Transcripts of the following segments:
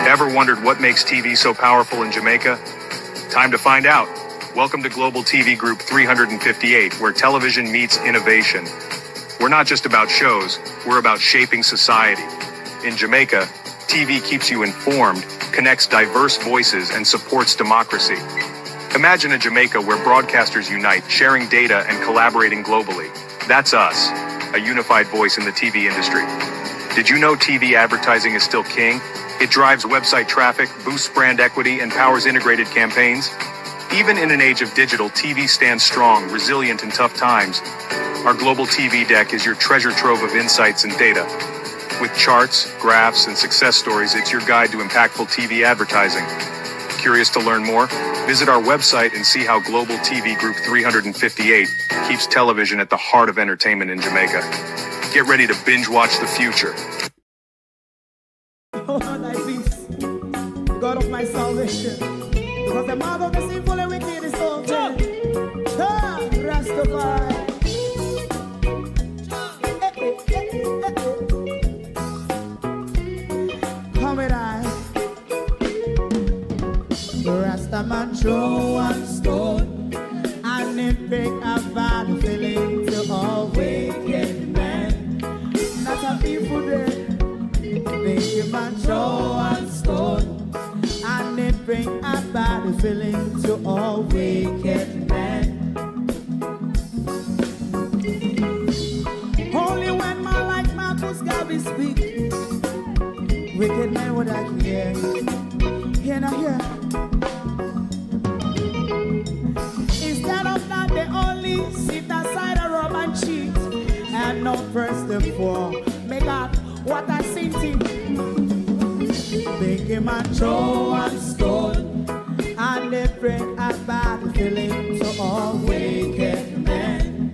Ever wondered what makes TV so powerful in Jamaica? Time to find out. Welcome to Global TV Group 358, where television meets innovation. We're not just about shows, we're about shaping society. In Jamaica, TV keeps you informed, connects diverse voices, and supports democracy. Imagine a Jamaica where broadcasters unite, sharing data and collaborating globally. That's us, a unified voice in the TV industry. Did you know TV advertising is still king? It drives website traffic, boosts brand equity, and powers integrated campaigns. Even in an age of digital, TV stands strong, resilient in tough times. Our Global TV Deck is your treasure trove of insights and data. With charts, graphs, and success stories, it's your guide to impactful TV advertising. Curious to learn more? Visit our website and see how Global TV Group 358 keeps television at the heart of entertainment in Jamaica. Get ready to binge watch the future. Oh, thy peace, the God of my salvation, because the mouth of the sinful and wicked is open. Rastafari. Come with I. Rastaman throw one stone, and it break a bad feeling to all wicked men. Not a people there. Make him a throw and stone, and it bring a bad feeling to all wicked men. Only when man like Marcus Garvey speak, wicked men would I hear. Hear not hear. Instead of that, they only sit aside and rob and cheat, and not first the poor. Make God what I seen him. Make him a throw and stone, and they bring a bad feeling to all wicked men.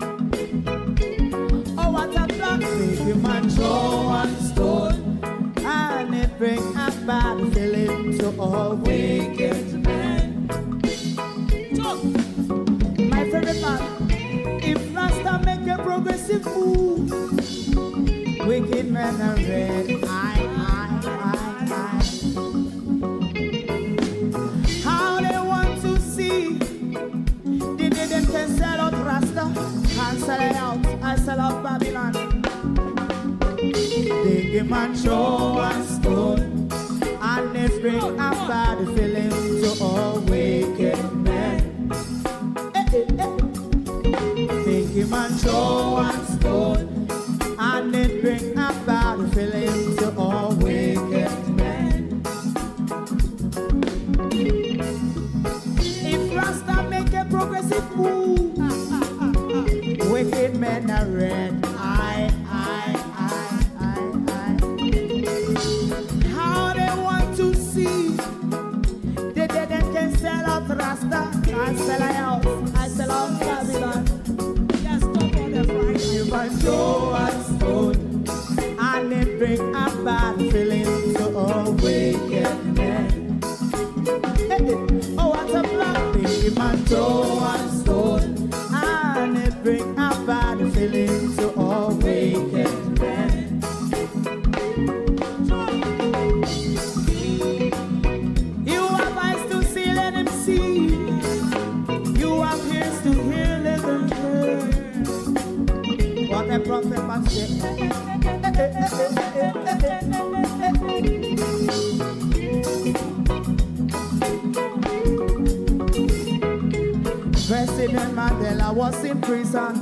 Oh, what a plan. Make him a throw and stone, and they bring a bad feeling to all wicked men. My favorite man, if Rasta make a progressive move, wicked men are red, I. How they want to see, they didn't can sell out Rasta, and sell it out, I sell out Babylon. They give man throw and stone, and they bring a bad feeling to all wicked men. They give man throw and stone, and it bring a bad feeling to all wicked men. If Rasta make a progressive move, wicked men are red. How they want to see, they didn't can sell out Rasta, I sell out, I sell out Babylon. Just stop on the Friday. You might go and stone, and it bring a bad feeling to all wicked men. Oh, what a black thing, man, go and stone, and it bring a bad feeling to all wicked men. You have eyes to see, let him see. You have ears to hear, let them hear. What a prophet must say. President Mandela was in prison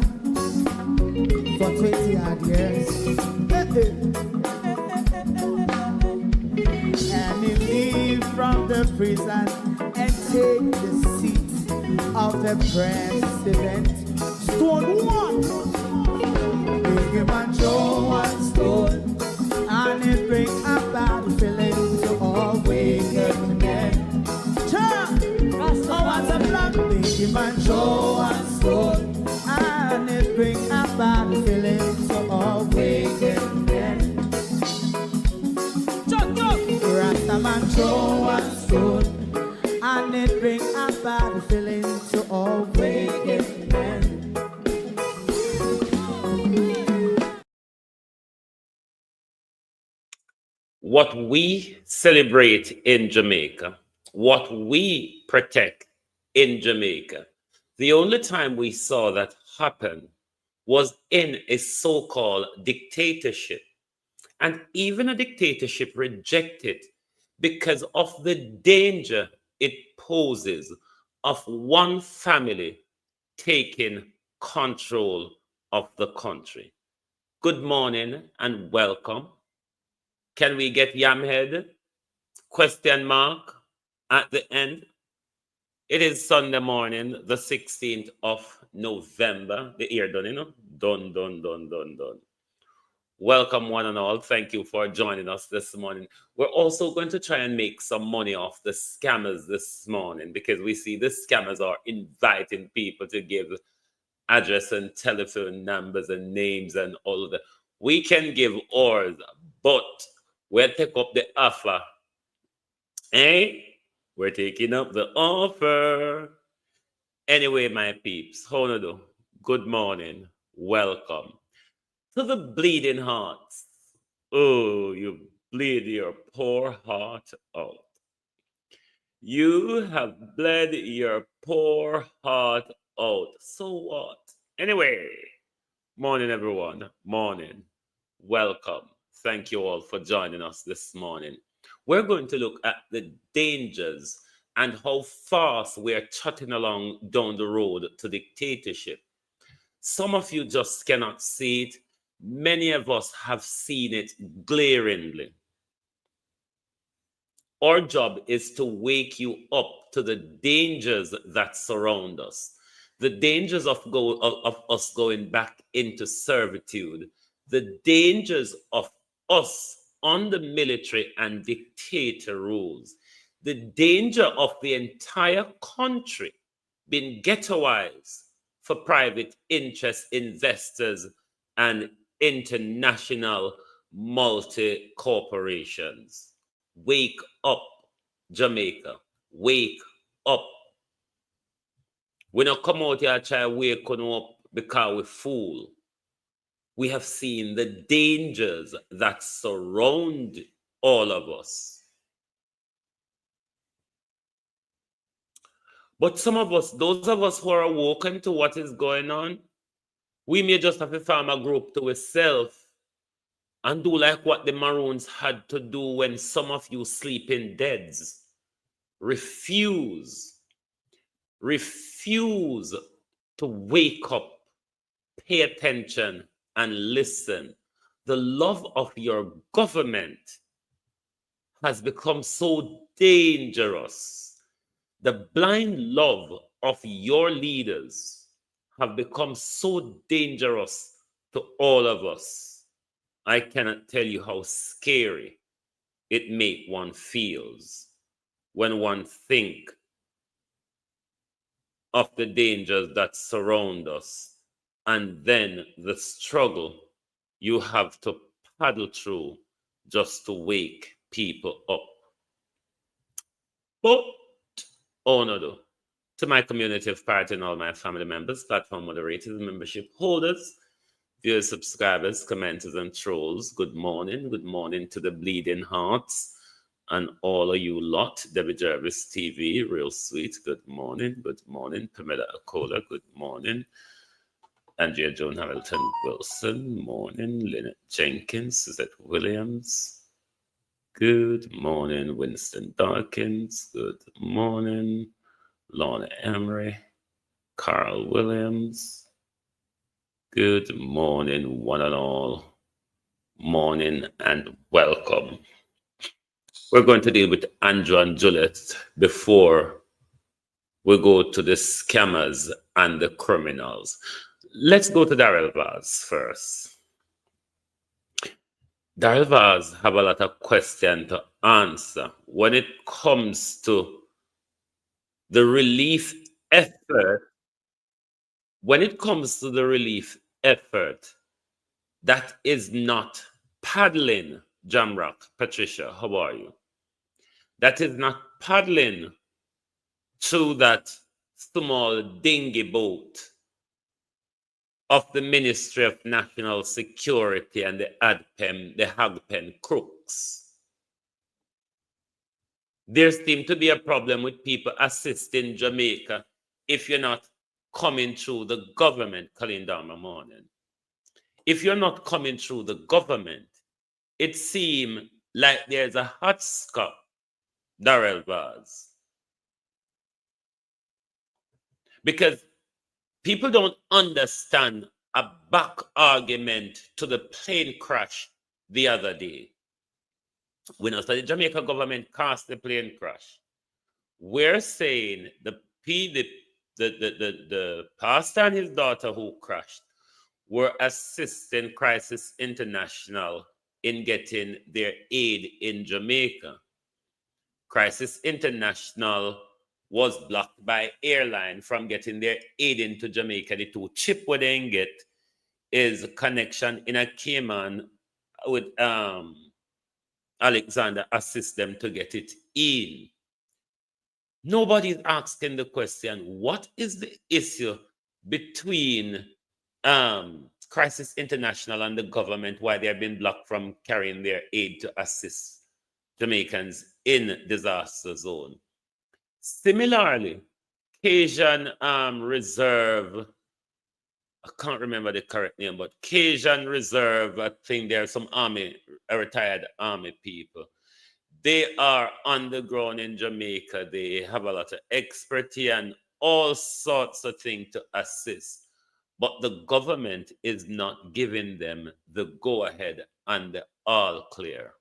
for 20 odd years. And he leave from the prison and take the seat of the president. Stone one. Big him and throw one stone, and it bring a bad feeling to all wicked men. Oh, what a black. Big him and throw one stone, and it bring a bad feeling to all wicked men. Rastaman throw one stone, and it bring a bad feeling to all wicked men. what we celebrate in Jamaica, what we protect in Jamaica, the only time we saw that happen was in a so-called dictatorship. And even a dictatorship rejected because of the danger it poses of one family taking control of the country. Good morning and welcome. Can we get Yamhead? Question mark at the end. It is Sunday morning, the 16th of November. The year done, you know? Done, done, done, done, done. Welcome, one and all. Thank you for joining us this morning. We're also going to try and make some money off the scammers this morning because we see the scammers are inviting people to give address and telephone numbers and names and all of that. We can give ours, but we'll take up the offer. We're taking up the offer. Anyway, my peeps, how do you do? Good morning. Welcome to the bleeding hearts. Oh, you bleed your poor heart out. You have bled your poor heart out. So what? Anyway, morning, everyone. Morning. Welcome. Thank you all for joining us this morning. We're going to look at the dangers and how fast we're trotting along down the road to dictatorship. Some of you just cannot see it. Many of us have seen it glaringly. Our job is to wake you up to the dangers that surround us, the dangers of us going back into servitude, the dangers of us under military and dictator rules, the danger of the entire country being ghettoized for private interest investors and international multi-corporations. Wake up, Jamaica. Wake up. We don't come out here and try to wake up because we fool. We have seen the dangers that surround all of us. But some of us, those of us who are awoken to what is going on, we may just have to form a group to ourselves and do like what the Maroons had to do when some of you sleeping deads. Refuse to wake up, pay attention, and listen. The love of your government has become so dangerous. The blind love of your leaders have become so dangerous to all of us. I cannot tell you how scary it makes one feels when one think of the dangers that surround us and then the struggle you have to paddle through just to wake people up. But, oh no, to my community of party and all my family members, platform moderators, membership holders, viewers, subscribers, commenters, and trolls, good morning. Good morning to the bleeding hearts and all of you lot. Debbie Jarvis TV, real sweet, good morning. Good morning. Pamela Akola, good morning. Andrea Joan Hamilton Wilson, morning. Lynette Jenkins, Suzette Williams, good morning. Winston Dawkins, good morning. Lorna Emery, Carl Williams, good morning, one and all. Morning and welcome. We're going to deal with Andrew and Juliet before we go to the scammers and the criminals. Let's go to Darrell Vaz first. Darrell Vaz have a lot of questions to answer when it comes to the relief effort. When it comes to the relief effort, that is not paddling, Jamrock. Patricia, how are you? That is not paddling through that small dinghy boat of the Ministry of National Security and the ADPEM, the HAGPEN crooks. there seems to be a problem with people assisting Jamaica if you're not coming through the government, Kalindama Morning. If you're not coming through the government, it seems like there's a hot scot, Darrell Vaz. Because people don't understand a back argument to the plane crash the other day. When I the Jamaica government cast the plane crash, we're saying the pastor and his daughter who crashed were assisting Crisis International in getting their aid in Jamaica. Crisis International was blocked by airline from getting their aid into Jamaica. The two chip what they get is a connection in a Cayman with Alexander assist them to get it in. Nobody's asking the question, what is the issue between Crisis International and the government, why they have been blocked from carrying their aid to assist Jamaicans in disaster zone? Similarly, Cajun Reserve, I can't remember the correct name, but Cajun Reserve, I think there are some retired army people. They are on the ground in Jamaica. They have a lot of expertise and all sorts of things to assist. But the government is not giving them the go-ahead and the all clear.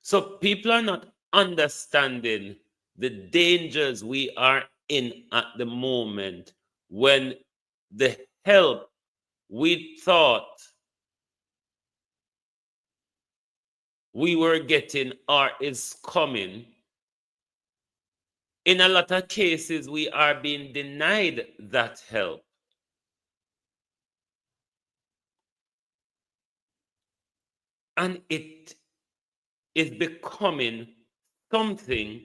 So people are not understanding the dangers we are in at the moment when the help we thought we were getting or is coming. In a lot of cases, we are being denied that help. And it is becoming something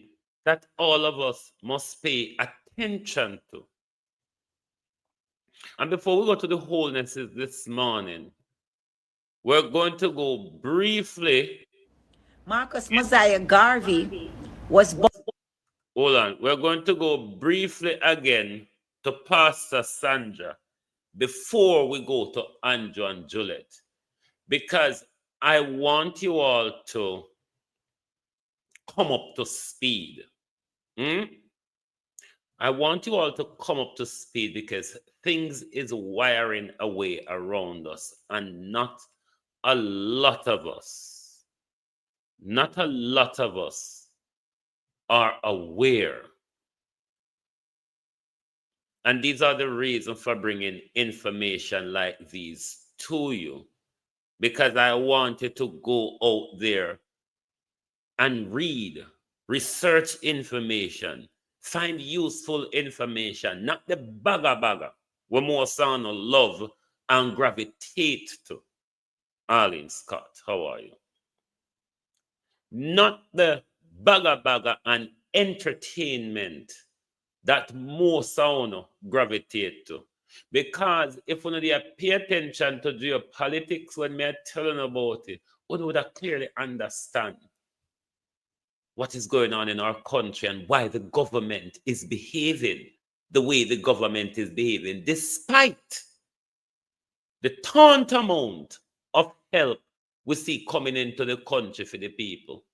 that all of us must pay attention to. And before we go to the wholenesses this morning, we're going to go briefly. Marcus Mosiah Garvey was born. Hold on. We're going to go briefly again to Pastor Sandra before we go to Andrew and Juliet, because I want you all to come up to speed. I want you all to come up to speed because things is wiring away around us, and not a lot of us are aware. And these are the reasons for bringing information like these to you, because I want you to go out there and read, research information, find useful information, not the bagger we more sound of love and gravitate to. Arlene Scott, how are you? Not the bagger and entertainment that more sound gravitate to. Because if we don't pay attention to geopolitics when we are telling about it, we would have clearly understand what is going on in our country and why the government is behaving the way the government is behaving, despite the tantamount of help we see coming into the country for the people.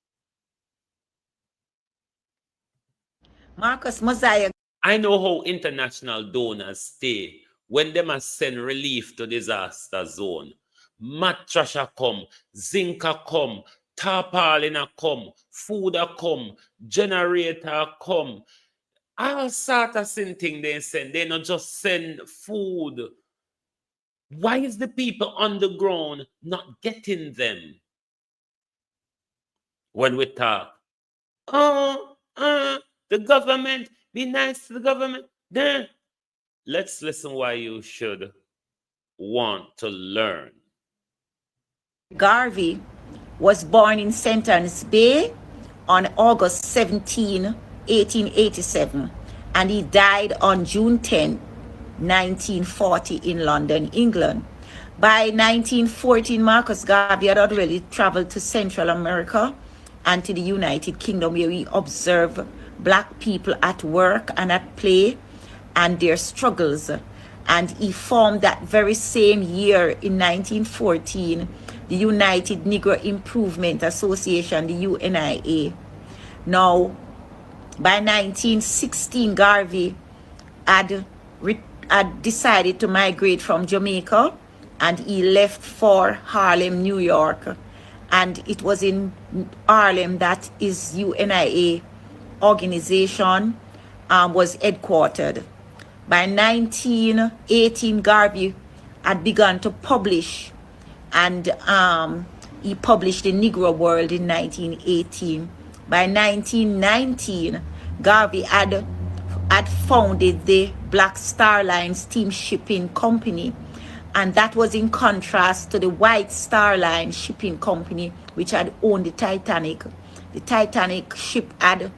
Marcus Mosiah. I know how international donors stay when they must send relief to disaster zone. Mattress come, zinc come, tarpaulin come, food come, generator come. All sort of thing they send. They not just send food. Why is the people on the ground not getting them? When we talk, the government, be nice to the government. Then let's listen why you should want to learn. Garvey was born in St. Anne's Bay on August 17, 1887, and he died on June 10, 1940 in London, England. By 1914, Marcus Garvey had already traveled to Central America and to the United Kingdom, where we observe black people at work and at play and their struggles. And he formed that very same year in 1914 the United Negro Improvement Association, the UNIA. Now, by 1916, Garvey had decided to migrate from Jamaica, and he left for Harlem, New York. And it was in Harlem that his UNIA organization was headquartered. By 1918, Garvey had begun to publish, and he published the Negro World in 1918. By 1919, Garvey had founded the Black Star Line Steamshipping Company, and that was in contrast to the White Star Line Shipping Company, which had owned the Titanic. The Titanic ship had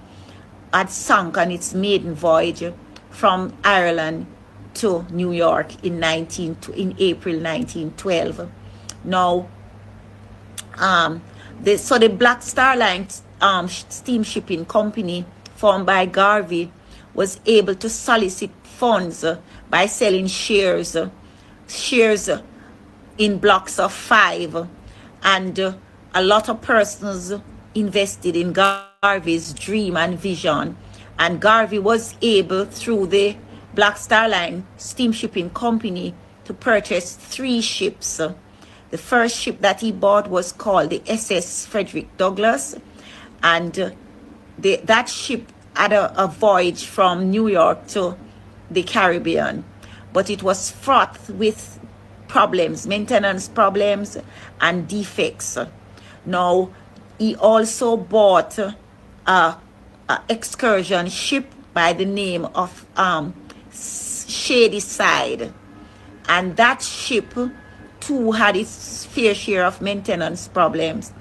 sunk on its maiden voyage from Ireland to New York in April 1912. Now, the Black Star Line Steamshipping Company, formed by Garvey, was able to solicit funds by selling shares in blocks of 5, and a lot of persons invested in Garvey's dream and vision, and Garvey was able, through the Black Star Line Steamshipping Company, to purchase 3 ships. The first ship that he bought was called the SS Frederick Douglass, and that ship had a voyage from New York to the Caribbean, but it was fraught with problems, maintenance problems and defects. Now, he also bought a excursion ship by the name of Shady Side, and that ship too had its fair share of maintenance problems.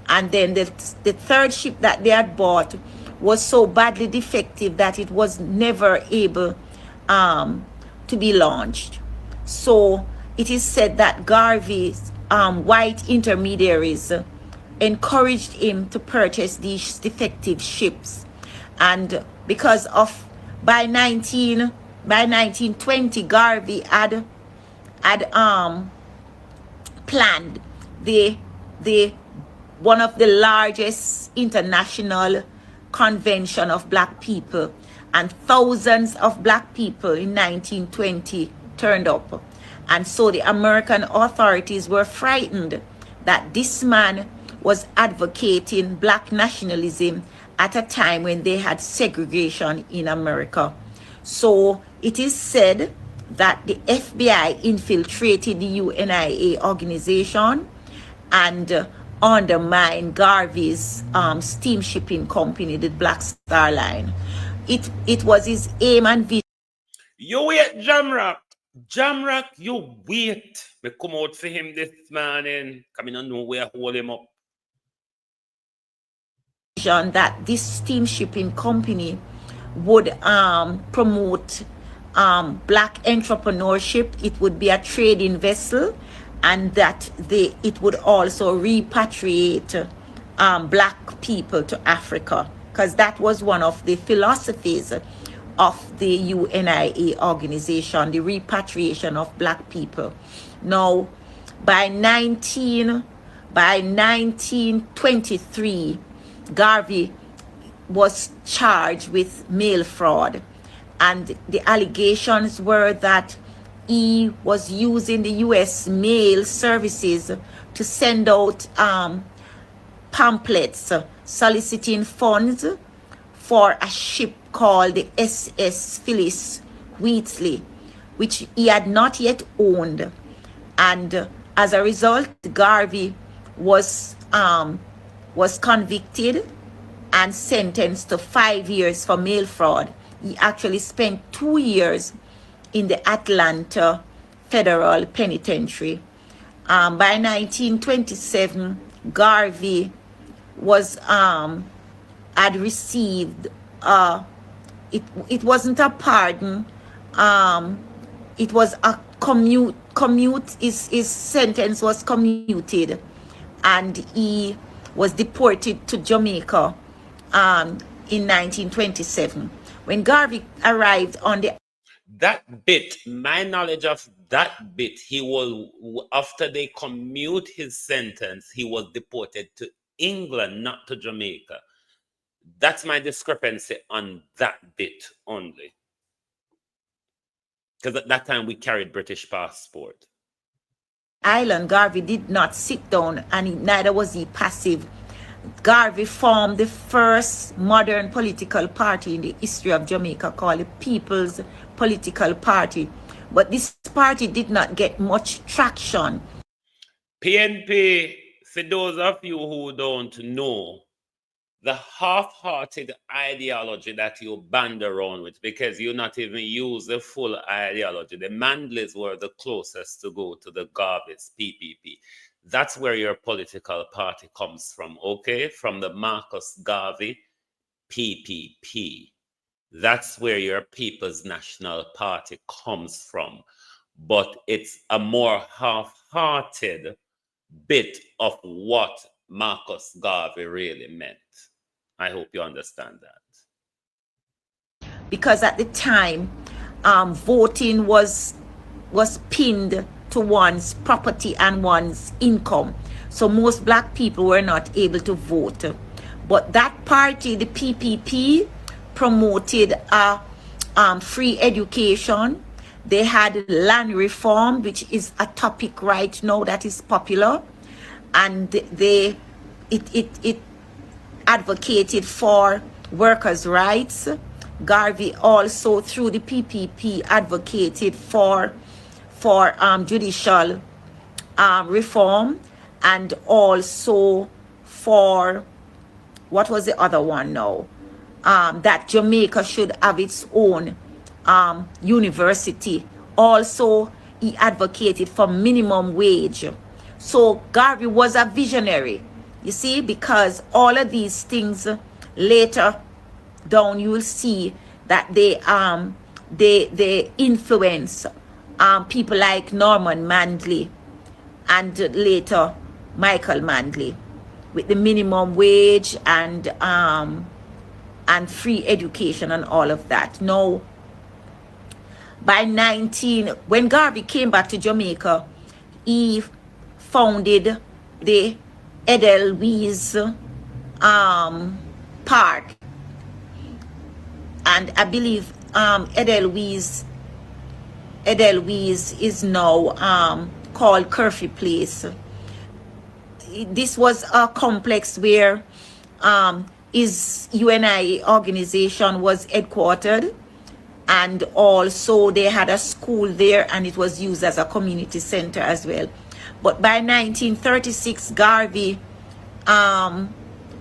And then the third ship that they had bought was so badly defective that it was never able to be launched. So it is said that Garvey's white intermediaries encouraged him to purchase these defective ships, and because of by 1920, Garvey had planned the one of the largest international convention of black people, and thousands of black people in 1920 turned up. And so the American authorities were frightened that this man was advocating black nationalism at a time when they had segregation in America. So it is said that the FBI infiltrated the UNIA organization and undermined Garvey's steamshipping company, the Black Star Line. It was his aim and vision. You wait, Jamrock. Jamrock, you wait. We come out for him this morning. Come in and know where hold him up. That this steamshipping company would promote black entrepreneurship. It would be a trading vessel, and that it would also repatriate black people to Africa, because that was one of the philosophies of the UNIA organization, the repatriation of black people. Now, by 1923, Garvey was charged with mail fraud, and the allegations were that he was using the U.S. mail services to send out pamphlets soliciting funds for a ship called the SS Phyllis Wheatley, which he had not yet owned. And as a result, Garvey was convicted and sentenced to 5 years for mail fraud. He actually spent 2 years in the Atlanta Federal Penitentiary. By 1927, Garvey had received it wasn't a pardon, it was a his sentence was commuted, and he was deported to Jamaica in 1927. When Garvey arrived on the That bit, my knowledge of that bit, he was, after they commute his sentence, he was deported to England, not to Jamaica. That's my discrepancy on that bit only. Because at that time we carried British passport. island, Garvey did not sit down, and neither was he passive. Garvey formed the first modern political party in the history of Jamaica called the People's Political Party. But this party did not get much traction. PNP, for those of you who don't know, the half-hearted ideology that you band around with, because you not even use the full ideology. The Mandleys were the closest to go to the Garvey's PPP. That's where your political party comes from, okay? From the Marcus Garvey PPP. That's where your People's National Party comes from. But it's a more half-hearted bit of what Marcus Garvey really meant. I hope you understand that. Because at the time, voting was pinned to one's property and one's income. So most black people were not able to vote. But that party, the PPP, promoted free education. They had land reform, which is a topic right now that is popular. And it advocated for workers' rights. Garvey also, through the PPP, advocated for judicial reform, and also for, what was the other one now? That Jamaica should have its own university. Also, he advocated for minimum wage. So Garvey was a visionary, you see, because all of these things later down, you will see that they influence people like Norman Mandley and later Michael Mandley with the minimum wage and free education and all of that. Now, when Garvey came back to Jamaica, he founded the Edelweiss Park, and I believe Edelweiss is now called Curfew Place. This was a complex where his UNI organization was headquartered, and also they had a school there, and it was used as a community center as well. But by 1936, Garvey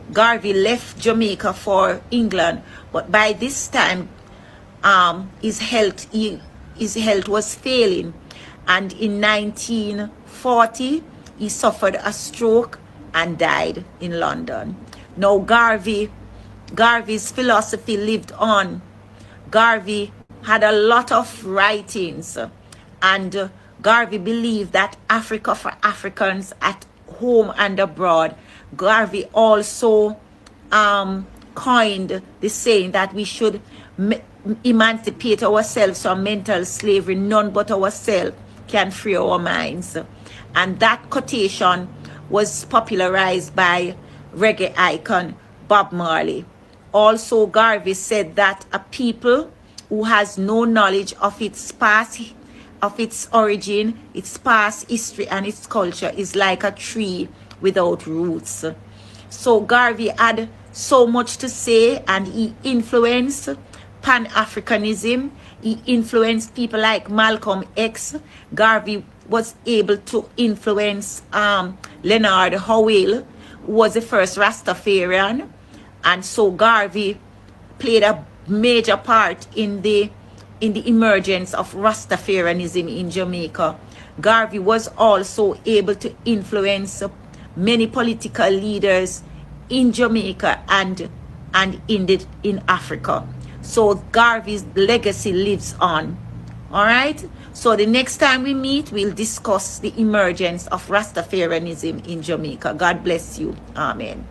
left Jamaica for England. But by this time, his health was failing, and in 1940 he suffered a stroke and died in London. Now Garvey's philosophy lived on. Garvey had a lot of writings, and Garvey believed that Africa for Africans at home and abroad. Garvey also coined the saying that we should emancipate ourselves from mental slavery. None but ourselves can free our minds. And that quotation was popularized by reggae icon Bob Marley. Also, Garvey said that a people who has no knowledge of its past, of its origin, its past history and its culture is like a tree without roots. So Garvey had so much to say, and he influenced Pan-Africanism. He influenced people like Malcolm X. Garvey was able to influence Leonard Howell, who was the first Rastafarian. And so Garvey played a major part in the emergence of Rastafarianism in Jamaica. Garvey was also able to influence many political leaders in Jamaica and in Africa. So Garvey's legacy lives on. All right. So the next time we meet, we'll discuss the emergence of Rastafarianism in Jamaica. God bless you. Amen.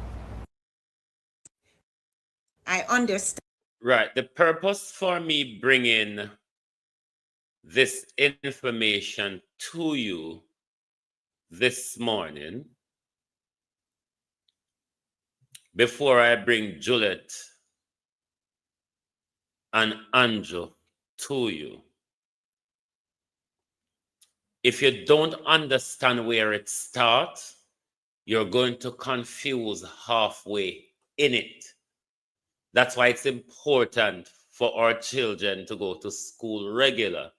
I understand. Right. The purpose for me bringing this information to you this morning, before I bring Juliet and Andrew to you, if you don't understand where it starts, you're going to confuse halfway in it. That's why it's important for our children to go to school regular.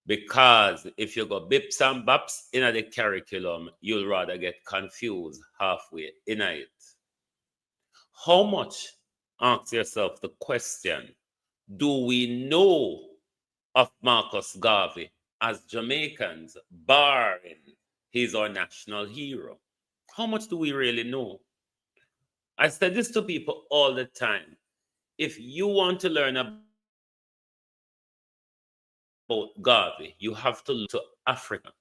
Because if you go bips and baps in the curriculum, you'll rather get confused halfway in it. How much, ask yourself the question, do we know of Marcus Garvey as Jamaicans, barring he's our national hero? How much do we really know? I said this to people all the time. If you want to learn about Garvey, you have to look to Africa.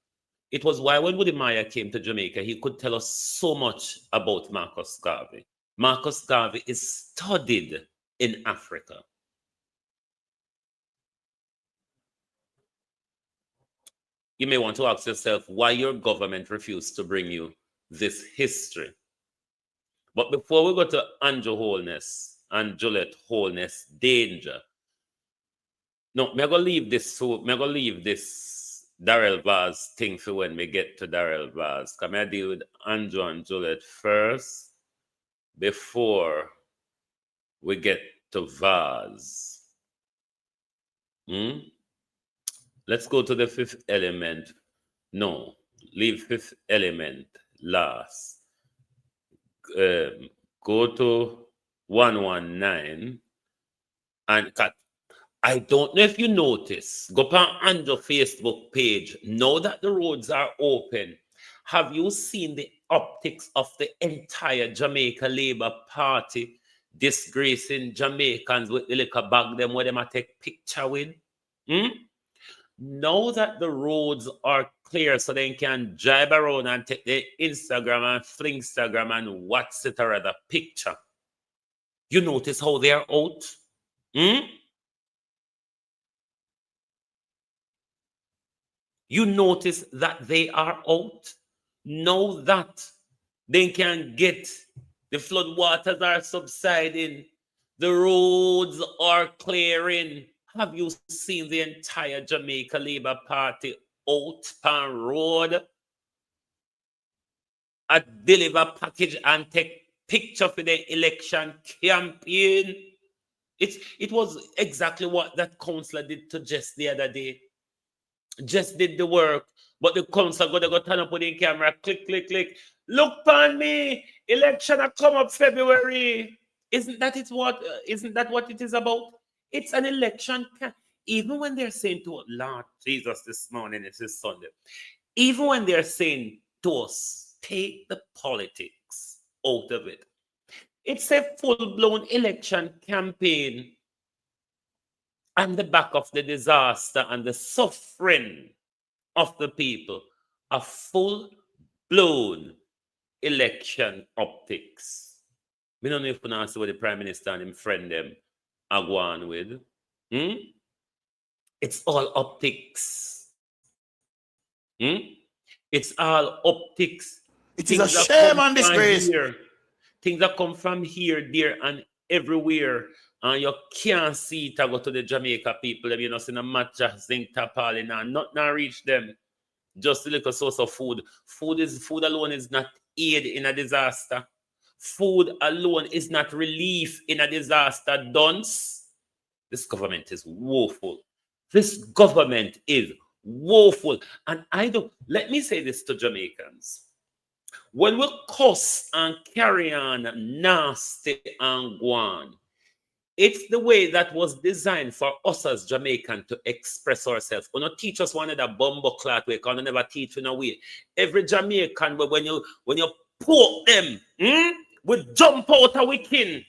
It was why when Woody Maya came to Jamaica, he could tell us so much about Marcus Garvey. Marcus Garvey is studied in Africa. You may want to ask yourself why your government refused to bring you this history. But before we go to Andrew Holness and Juliet Holness danger, no, I'm gonna leave this Darrell Vaz thing for when we get to Darrell Vaz. Come I deal with Andrew and Juliet first before we get to Vaz. Let's go to the fifth element. No, leave fifth element last. Go to 119 and cut. I don't know if you notice, go on Andrew Facebook page, now that the roads are open, have you seen the optics of the entire Jamaica Labour Party disgracing Jamaicans with the liquor bag them where they might take picture with? Now that the roads are clear so they can drive around and take their Instagram and Flingstagram and what's it or other picture, you notice how they are out? You notice that they are out. Now that they can get, the flood waters are subsiding, the roads are clearing. Have you seen the entire Jamaica Labour Party out on road? Deliver package and take picture for the election campaign. It was exactly what that councillor did to Jess the other day. Just did the work, but the council got to go turn up with the camera, click, click, click. Look on me, election will come up February. Isn't that what it is about? It's an election. Even when they're saying to Lord Jesus this morning, it is Sunday. Even when they're saying to us, take the politics out of it. It's a full-blown election campaign. And the back of the disaster and the suffering of the people, a full-blown election optics. We don't know if we know what the Prime Minister and him friend them are going with. It's all optics. It's all optics. It is a shame and disgrace. Things that come from here, there, and everywhere. And you can't see it go to the Jamaica people. You know, see no matcha, zinc, tapali, and nothing reach them. Just a little source of food. Food alone is not aid in a disaster. Food alone is not relief in a disaster. Dunce. This government is woeful. This government is woeful. And let me say this to Jamaicans. When we cuss and carry on nasty and go on, it's the way that was designed for us as Jamaican to express ourselves. We not teach us one of the bumbo clat way, because we never teach in a way. Every Jamaican, when you poke them, we jump out of wicked.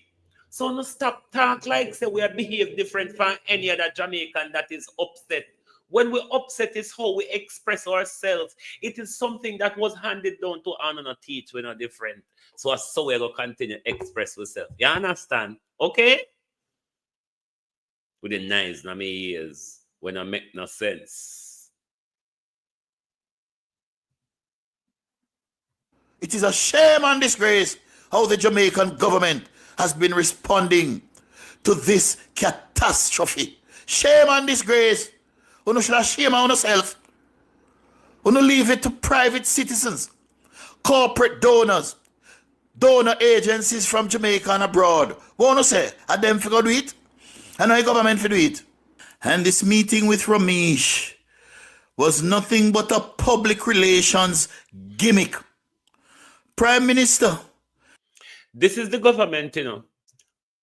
So no stop talk like say we behave different from any other Jamaican that is upset. When we upset is how we express ourselves. It is something that was handed down to and not teach. We're not different. So that's so we're going to continue to express ourselves. You understand? Okay? With the nice na me ears when I make no sense. It is a shame and disgrace how the Jamaican government has been responding to this catastrophe. Shame and disgrace. You should have shame on yourself. You leave it to private citizens, corporate donors, donor agencies from Jamaica and abroad. What you say? Are them figure do it? And our government for do it. And this meeting with Ramesh was nothing but a public relations gimmick. Prime Minister. This is the government, you know.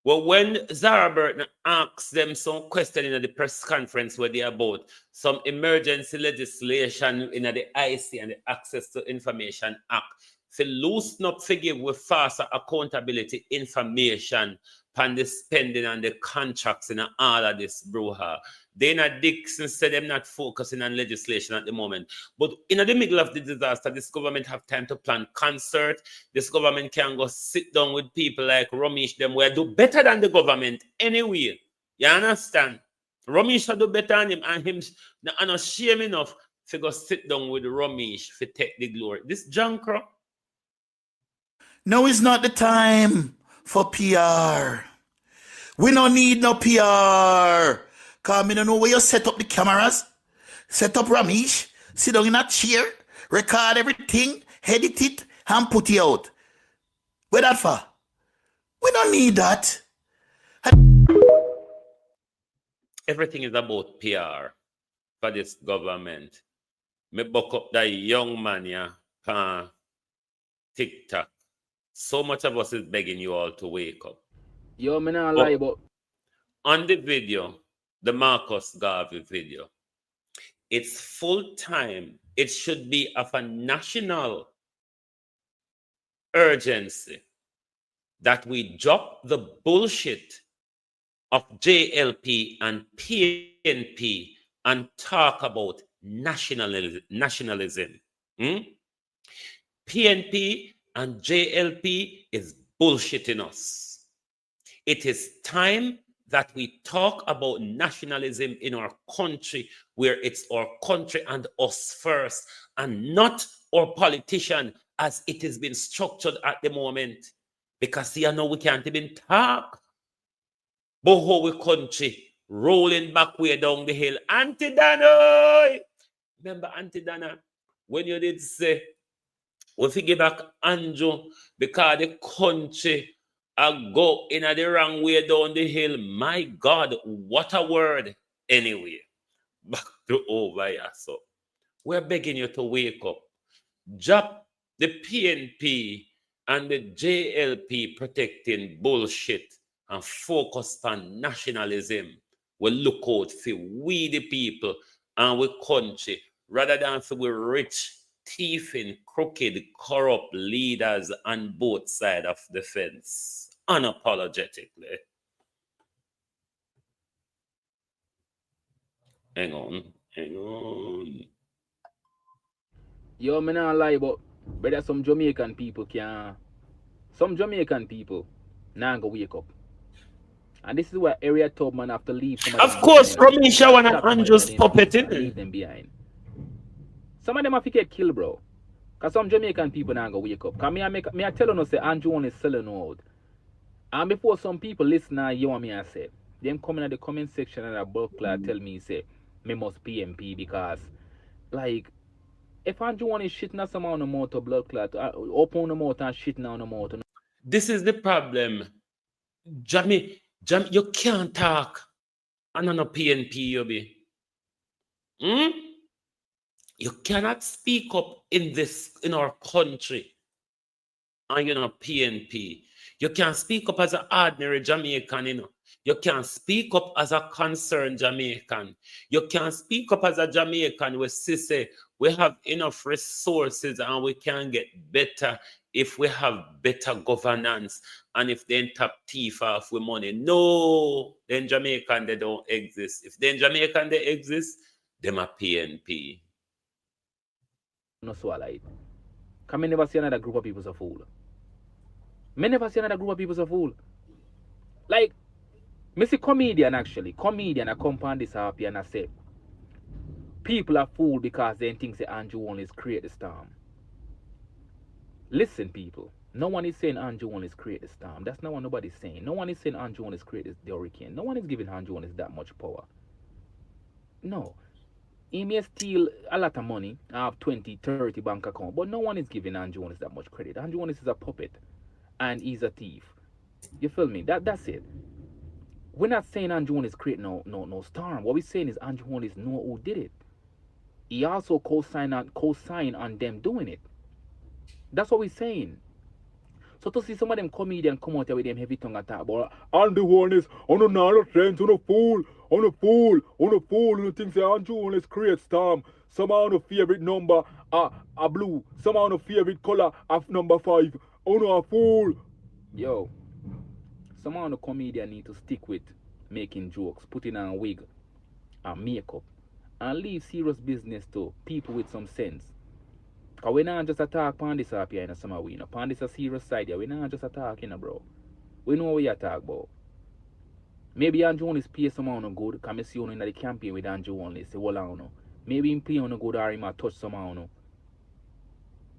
Well, when Zara Burton asked them some question in the press conference where they about some emergency legislation in the IC and the Access to Information Act, to loosen up, forgive with faster accountability information on the spending and the contracts and all of this brouhaha. Dana Dixon said they're not focusing on legislation at the moment. But in the middle of the disaster, this government have time to plan concert. This government can go sit down with people like Ramesh, them where do better than the government anyway. You understand? Ramesh should do better than him, and him not shame enough to go sit down with Ramesh to take the glory. This Jankro. Now is not the time for PR. We don't need no PR. Because I don't know where you set up the cameras. Set up Ramesh. Sit down in a chair. Record everything. Edit it. And put it out. Where that for? We don't need that. Everything is about PR for this government. Me buck up that young man here on TikTok. So much of us is begging you all to wake up. Yo, me not lie, but on the video, the Marcus Garvey video, it's full time. It should be of a national urgency that we drop the bullshit of JLP and PNP and talk about nationalism. PNP and JLP is bullshitting us. It is time that we talk about nationalism in our country, where it's our country and us first, and not our politician as it has been structured at the moment. Because you know we can't even talk about how we country rolling back way down the hill. Auntie Dana! Remember Auntie Dana, when you did say, we figure back Andrew, because the country go in the wrong way down the hill. My God, what a word. Anyway, back to over here. So we're begging you to wake up. Drop the PNP and the JLP protecting bullshit and focus on nationalism. We look out for we the people and we country rather than for we rich, thieving, crooked, corrupt leaders on both sides of the fence. Unapologetically. Hang on. yo, me not lie, but brother, some Jamaican people now go wake up. And this is where Area Tubman have to leave. Of course, Ramesh and Andrew's puppet in leave them behind. Some of them have to get killed, bro. Because some Jamaican people now go wake up. Because I tell you, say Andrew one is selling out. And before some people listen, you want me to say, them coming at the comment section and a bulk clad tell me, say, me must PMP because, like, if Andrew one is shitting at some on the motor blood clot, open the motor and shitting on the motor. This is the problem. Jamie, you can't talk. And on a PNP, you be. You cannot speak up in our country. And you're not PNP. You can speak up as an ordinary Jamaican, you know. You can speak up as a concerned Jamaican. You can speak up as a Jamaican with say we have enough resources and we can get better if we have better governance and if they tap thief off with money. No, then Jamaican they don't exist. If then Jamaican they exist, Them a PNP. No swallow it. Can me never see another group of people so fool. Me never see another group of people so fool. Like, me see comedian actually. Comedian I come on this happy and I say, people are fooled because they think say Andrew Holness create the storm. Listen, people. No one is saying Andrew Holness create the storm. That's not what nobody's saying. No one is saying Andrew Holness create the hurricane. No one is giving Andrew Holness that much power. No. He may steal a lot of money, have 20, 30 bank account, but no one is giving Andrew Holness that much credit. Andrew Holness is a puppet and he's a thief. You feel me? That's it. We're not saying Andrew Holness create no storm. What we're saying is Andrew Holness know who did it. He also co-signed on them doing it. That's what we're saying. So to see some of them comedian come out here with them heavy tongue attack about Andrew Holness, on a nonsense, on a fool, you think say Andrew Holness create storm. Some on a favorite number a blue, some on a favorite color of number 5. On a fool. Yo, some on a comedian need to stick with making jokes, putting on a wig and makeup, and leave serious business to people with some sense. Because we not just attack upon this up here in the summer we, upon this a serious side here, we not just attack, bro. We know what we attack about. Maybe Andrew Holness pay someone no good, because I see you in the campaign with Andrew Holness, say, well, I don't know. Maybe him play on no good or him a touch somehow, no.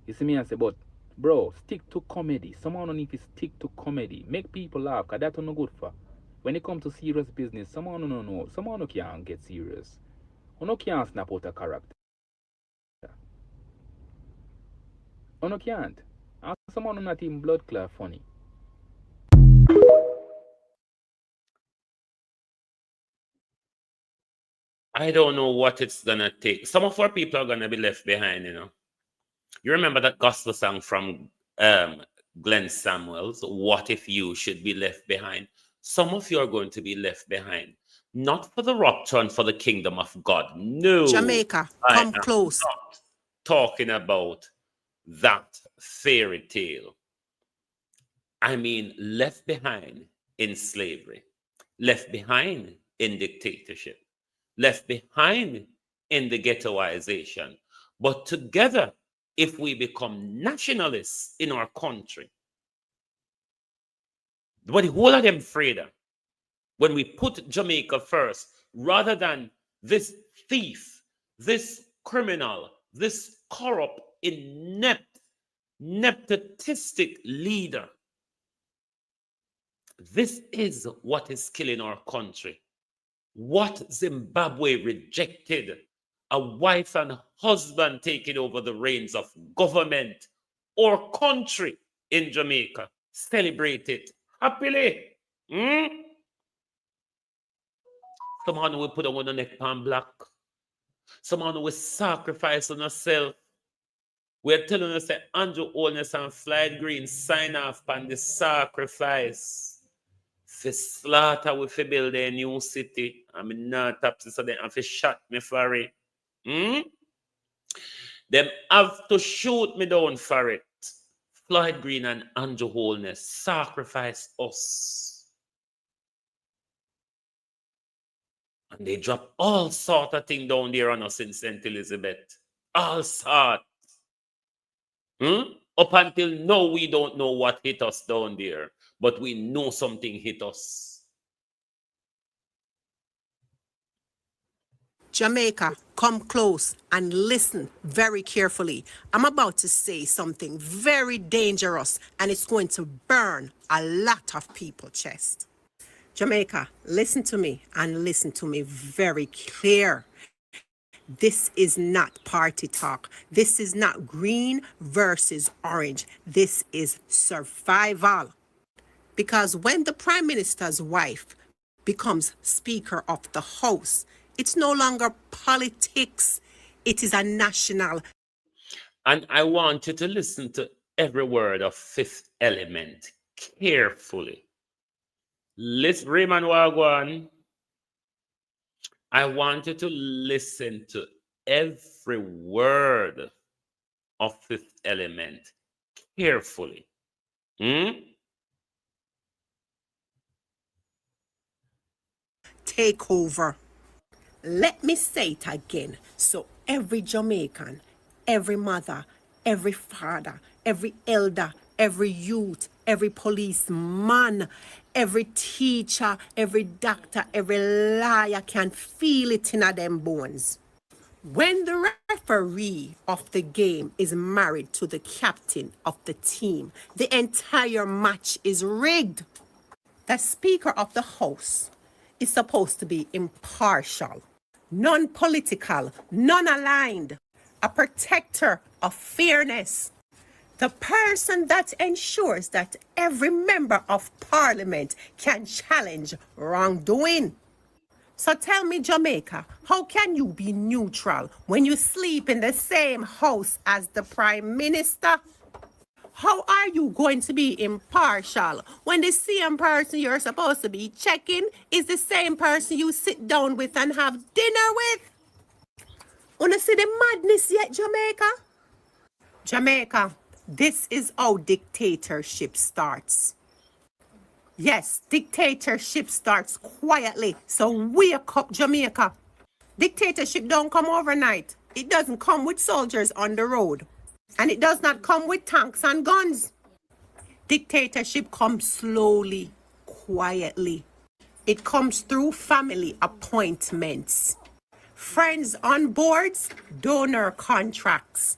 You see me and say, but, bro, stick to comedy. Someone need to stick to comedy. Make people laugh, because that's no good for. When it comes to serious business, someone no know. Someone no can't get serious. Or no can't snap out a character. Or no can't. And someone who not even blood clot funny. I don't know what it's gonna take. Some of our people are gonna be left behind, You remember that gospel song from Glenn Samuels, What If You Should Be Left Behind? Some of you are going to be left behind. Not for the rapture and for the kingdom of God. No. Jamaica, come close. Not talking about that fairy tale. I mean, left behind in slavery, left behind in dictatorship, left behind in the ghettoization. But together, if we become nationalists in our country, but the whole of them freedom, when we put Jamaica first, rather than this thief, this criminal, this corrupt, inept, nepotistic leader, this is what is killing our country. What Zimbabwe rejected, a wife and husband taking over the reins of government or country in Jamaica. Celebrate it happily. Someone will put on the neck pan black. Someone will sacrifice on herself. We're telling us that Andrew Holness and Floyd Green sign off on the sacrifice. For slaughter we fi build a new city. I mean not up to so they have to shot me for it. Them have to shoot me down for it. Floyd Green and Andrew Holness sacrifice us. And they drop all sort of thing down there on us in St. Elizabeth. All sort. Up until now, we don't know what hit us down there. But we know something hit us. Jamaica, come close and listen very carefully. I'm about to say something very dangerous and it's going to burn a lot of people's chest. Jamaica, listen to me and listen to me very clear. This is not party talk. This is not green versus orange. This is survival. Because when the Prime Minister's wife becomes Speaker of the House, it's no longer politics. It is a national. And I want you to listen to every word of Fifth Element carefully. Listen, Raymond Wagwan. I want you to listen to every word of Fifth Element carefully. Takeover. Let me say it again. So every Jamaican, every mother, every father, every elder, every youth, every policeman, every teacher, every doctor, every lawyer can feel it in them bones. When the referee of the game is married to the captain of the team, the entire match is rigged. The Speaker of the House is supposed to be impartial, non-political, non-aligned, a protector of fairness, the person that ensures that every member of parliament can challenge wrongdoing. So tell me, Jamaica, how can you be neutral when you sleep in the same house as the Prime Minister? How are you going to be impartial when the same person you're supposed to be checking is the same person you sit down with and have dinner with? Wanna see the madness yet, Jamaica? Jamaica, this is how dictatorship starts. Yes, dictatorship starts quietly. So wake up, Jamaica. Dictatorship don't come overnight. It doesn't come with soldiers on the road. And it does not come with tanks and guns. Dictatorship comes slowly, quietly. It comes through family appointments, friends on boards, donor contracts,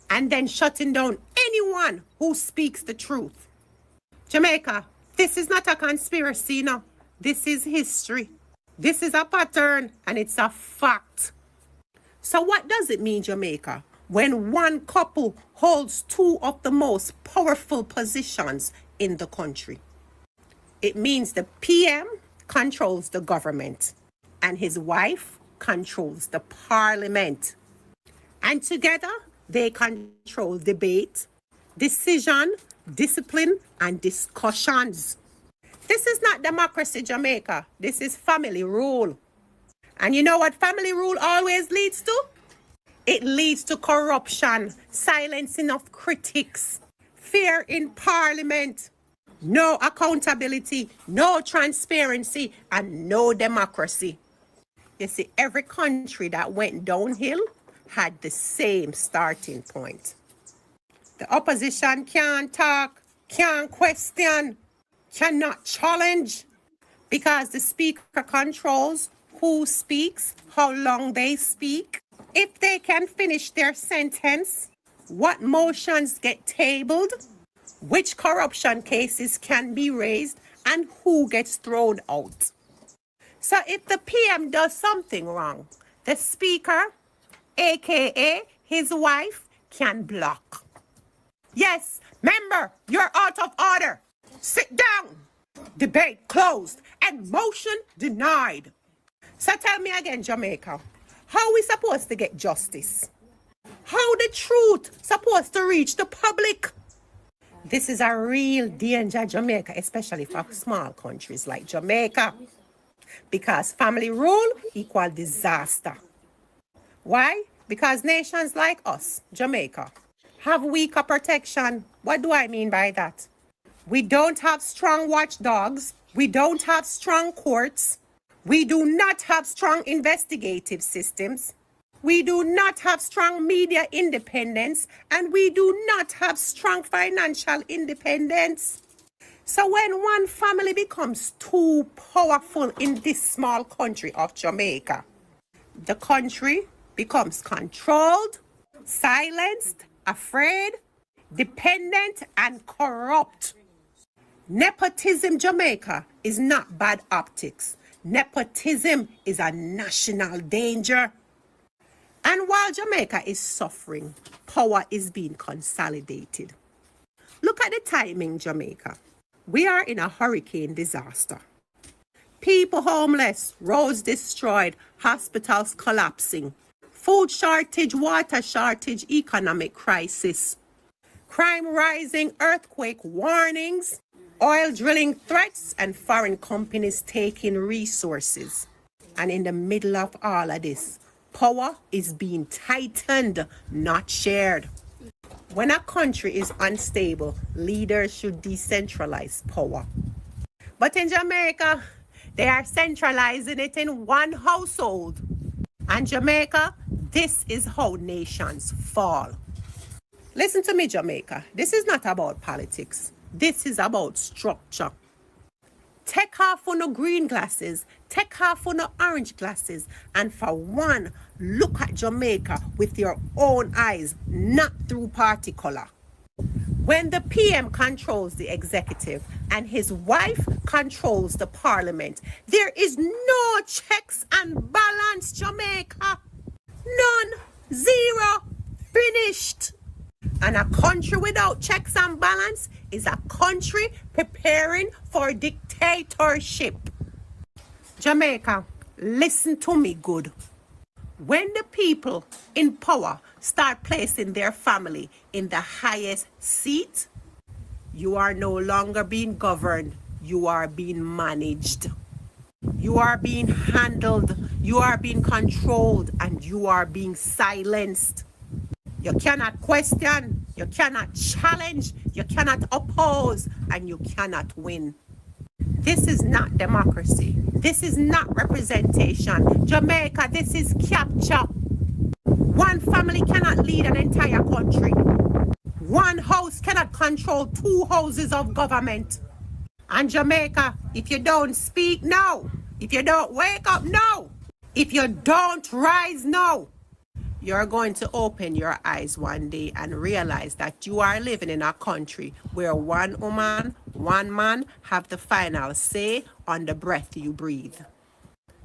and then shutting down anyone who speaks the truth. Jamaica, this is not a conspiracy, no. This is history. This is a pattern, and it's a fact. So what does it mean, Jamaica, when one couple holds two of the most powerful positions in the country? It means the PM controls the government, and his wife controls the parliament. And together, they control debate, decision, discipline, and discussions. This is not democracy, Jamaica. This is family rule. And you know what family rule always leads to? It leads to corruption, silencing of critics, fear in parliament, no accountability, no transparency, and no democracy. You see, every country that went downhill had the same starting point. The opposition can't talk, can't question, cannot challenge, because the speaker controls who speaks, how long they speak, if they can finish their sentence, what motions get tabled, which corruption cases can be raised, and who gets thrown out. So if the PM does something wrong, the speaker, aka his wife, can block. Yes, member, you're out of order. Sit down. Debate closed and motion denied. So tell me again, Jamaica, how we supposed to get justice? How the truth supposed to reach the public? This is a real danger, Jamaica, especially for small countries like Jamaica, because family rule equal disaster. Why? Because nations like us, Jamaica, have weaker protection. What do I mean by that? We don't have strong watchdogs. We don't have strong courts. We do not have strong investigative systems. We do not have strong media independence. And we do not have strong financial independence. So when one family becomes too powerful in this small country of Jamaica, the country becomes controlled, silenced, afraid, dependent, and corrupt. Nepotism, Jamaica, is not bad optics. Nepotism is a national danger. And while Jamaica is suffering, power is being consolidated. Look at the timing, Jamaica. We are in a hurricane disaster. People homeless, roads destroyed, hospitals collapsing, food shortage, water shortage, economic crisis, crime rising, earthquake warnings, oil drilling threats, and foreign companies taking resources. And in the middle of all of this, power is being tightened, not shared. When a country is unstable, leaders should decentralize power. But in Jamaica, they are centralizing it in one household. And Jamaica, this is how nations fall. Listen to me, Jamaica. This is not about politics. This is about structure. Take off on the green glasses, take off on the orange glasses, and for one, look at Jamaica with your own eyes, not through party color. When the PM controls the executive and his wife controls the parliament, there is no checks and balance, Jamaica. None. Zero. Finished. And a country without checks and balance is a country preparing for dictatorship. Jamaica, listen to me good. When the people in power start placing their family in the highest seat, you are no longer being governed, you are being managed. You are being handled, you are being controlled, and you are being silenced. You cannot question, you cannot challenge, you cannot oppose, and you cannot win. This is not democracy. This is not representation. Jamaica, this is capture. One family cannot lead an entire country. One house cannot control 2 houses of government. And Jamaica, if you don't speak now, if you don't wake up now, if you don't rise now, you're going to open your eyes one day and realize that you are living in a country where one woman, one man have the final say on the breath you breathe.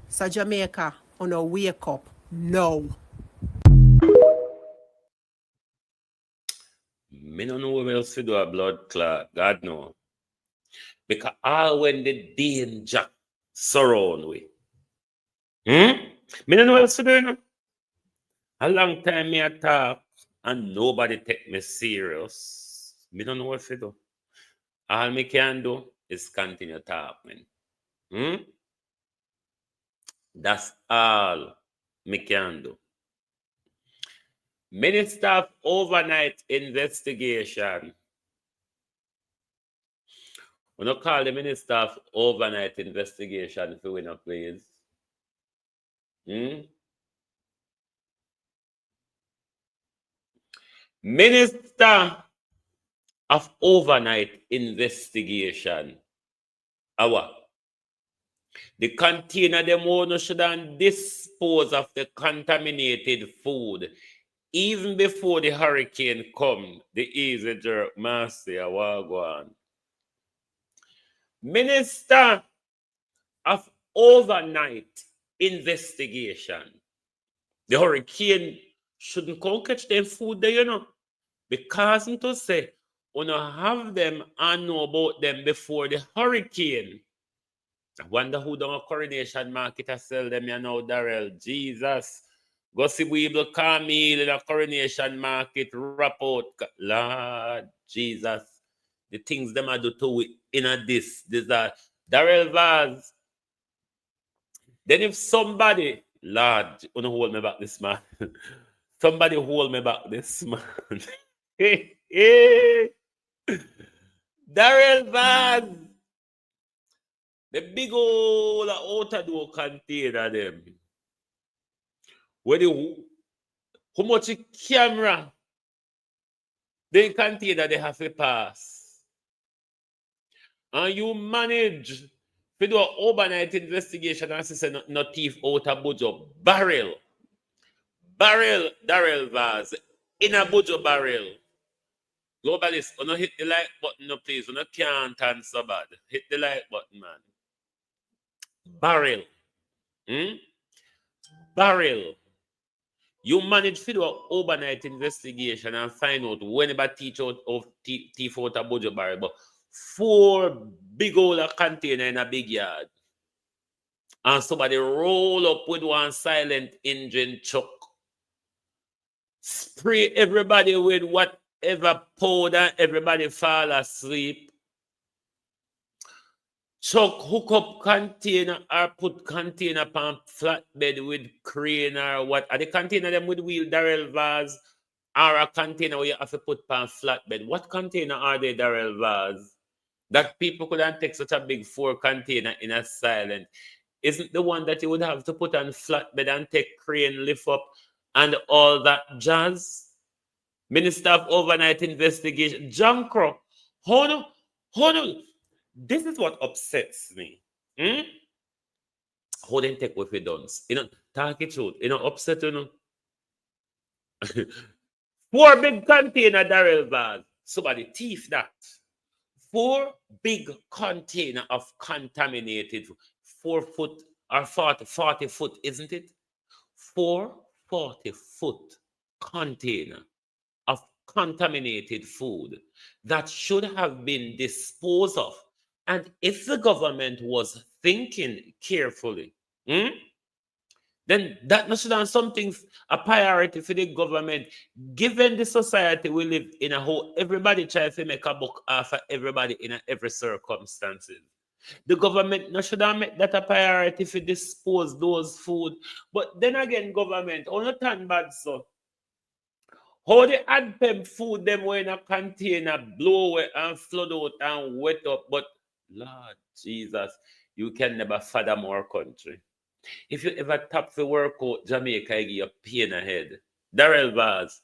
So Jamaica, wake up now. Me no know what else to do a blood clot. God no. Because all when the danger surround we. Me no know what else to do, you know? A long time me a talk and nobody take me serious. Me don't know what to do. All me can do is continue talking. That's all me can do. Minister of Overnight Investigation. We don't call the Minister of Overnight Investigation if you win, please. Minister of Overnight Investigation. The container them owner should dispose of the contaminated food even before the hurricane come. The easy jerk master wagwan. Minister of Overnight Investigation. The hurricane shouldn't come catch them food there, you know. Because to say, we don't have them and know about them before the hurricane. I wonder who down a Coronation Market to sell them, you know, Darrell. Jesus. Go see we able to come in a Coronation Market, wrap out. Lord Jesus. The things them I do to in a this are Darrell Vaz. Then if somebody, Lord, you know, hold me back this man. Somebody hold me back this man. Darrell Vaz. The big old outer door container them. Where how much camera they container they have to pass. And you manage to do an overnight investigation and say no thief out a Bujo barrel. Darrell Vaz in a Bujo barrel. Globalist, you hit the like button, no please. You can't answer bad. Hit the like button, man. Barrel. Barrel. You manage to do an overnight investigation and find out whenever thief out a Bujo barrel. But 4 big old container in a big yard. And somebody roll up with one silent engine truck. Spray everybody with whatever powder, everybody fall asleep. Chuck hook up container or put container on flatbed with crane or what. Are the container them with wheel Darrell Vaz or a container where you have to put on flatbed? What container are they, Darrell Vaz? That people couldn't take such a big 4 container in a silent. isn't the one that you would have to put on flatbed and take crane, lift up, and all that jazz. Minister of Overnight Investigation, John Crow. Hold on. This is what upsets me. How they take what we done. Talk it truth. Upset, 4 big container Darrell bars. Somebody thief that. 4 big container of contaminated 4 foot or 40 foot, isn't it? 4 40-foot container of contaminated food that should have been disposed of. And if the government was thinking carefully, then that must have something, a priority for the government, given the society we live in, a whole everybody tries to make a buck off of everybody in every circumstances. The government no should have made that a priority to dispose those food. But then again, government, only turn bad so. How they add them food them when a container blow away and flood out and wet up. But Lord Jesus, you can never fathom our country. If you ever tap for work out Jamaica, I give you pain ahead. Darrell Vaz,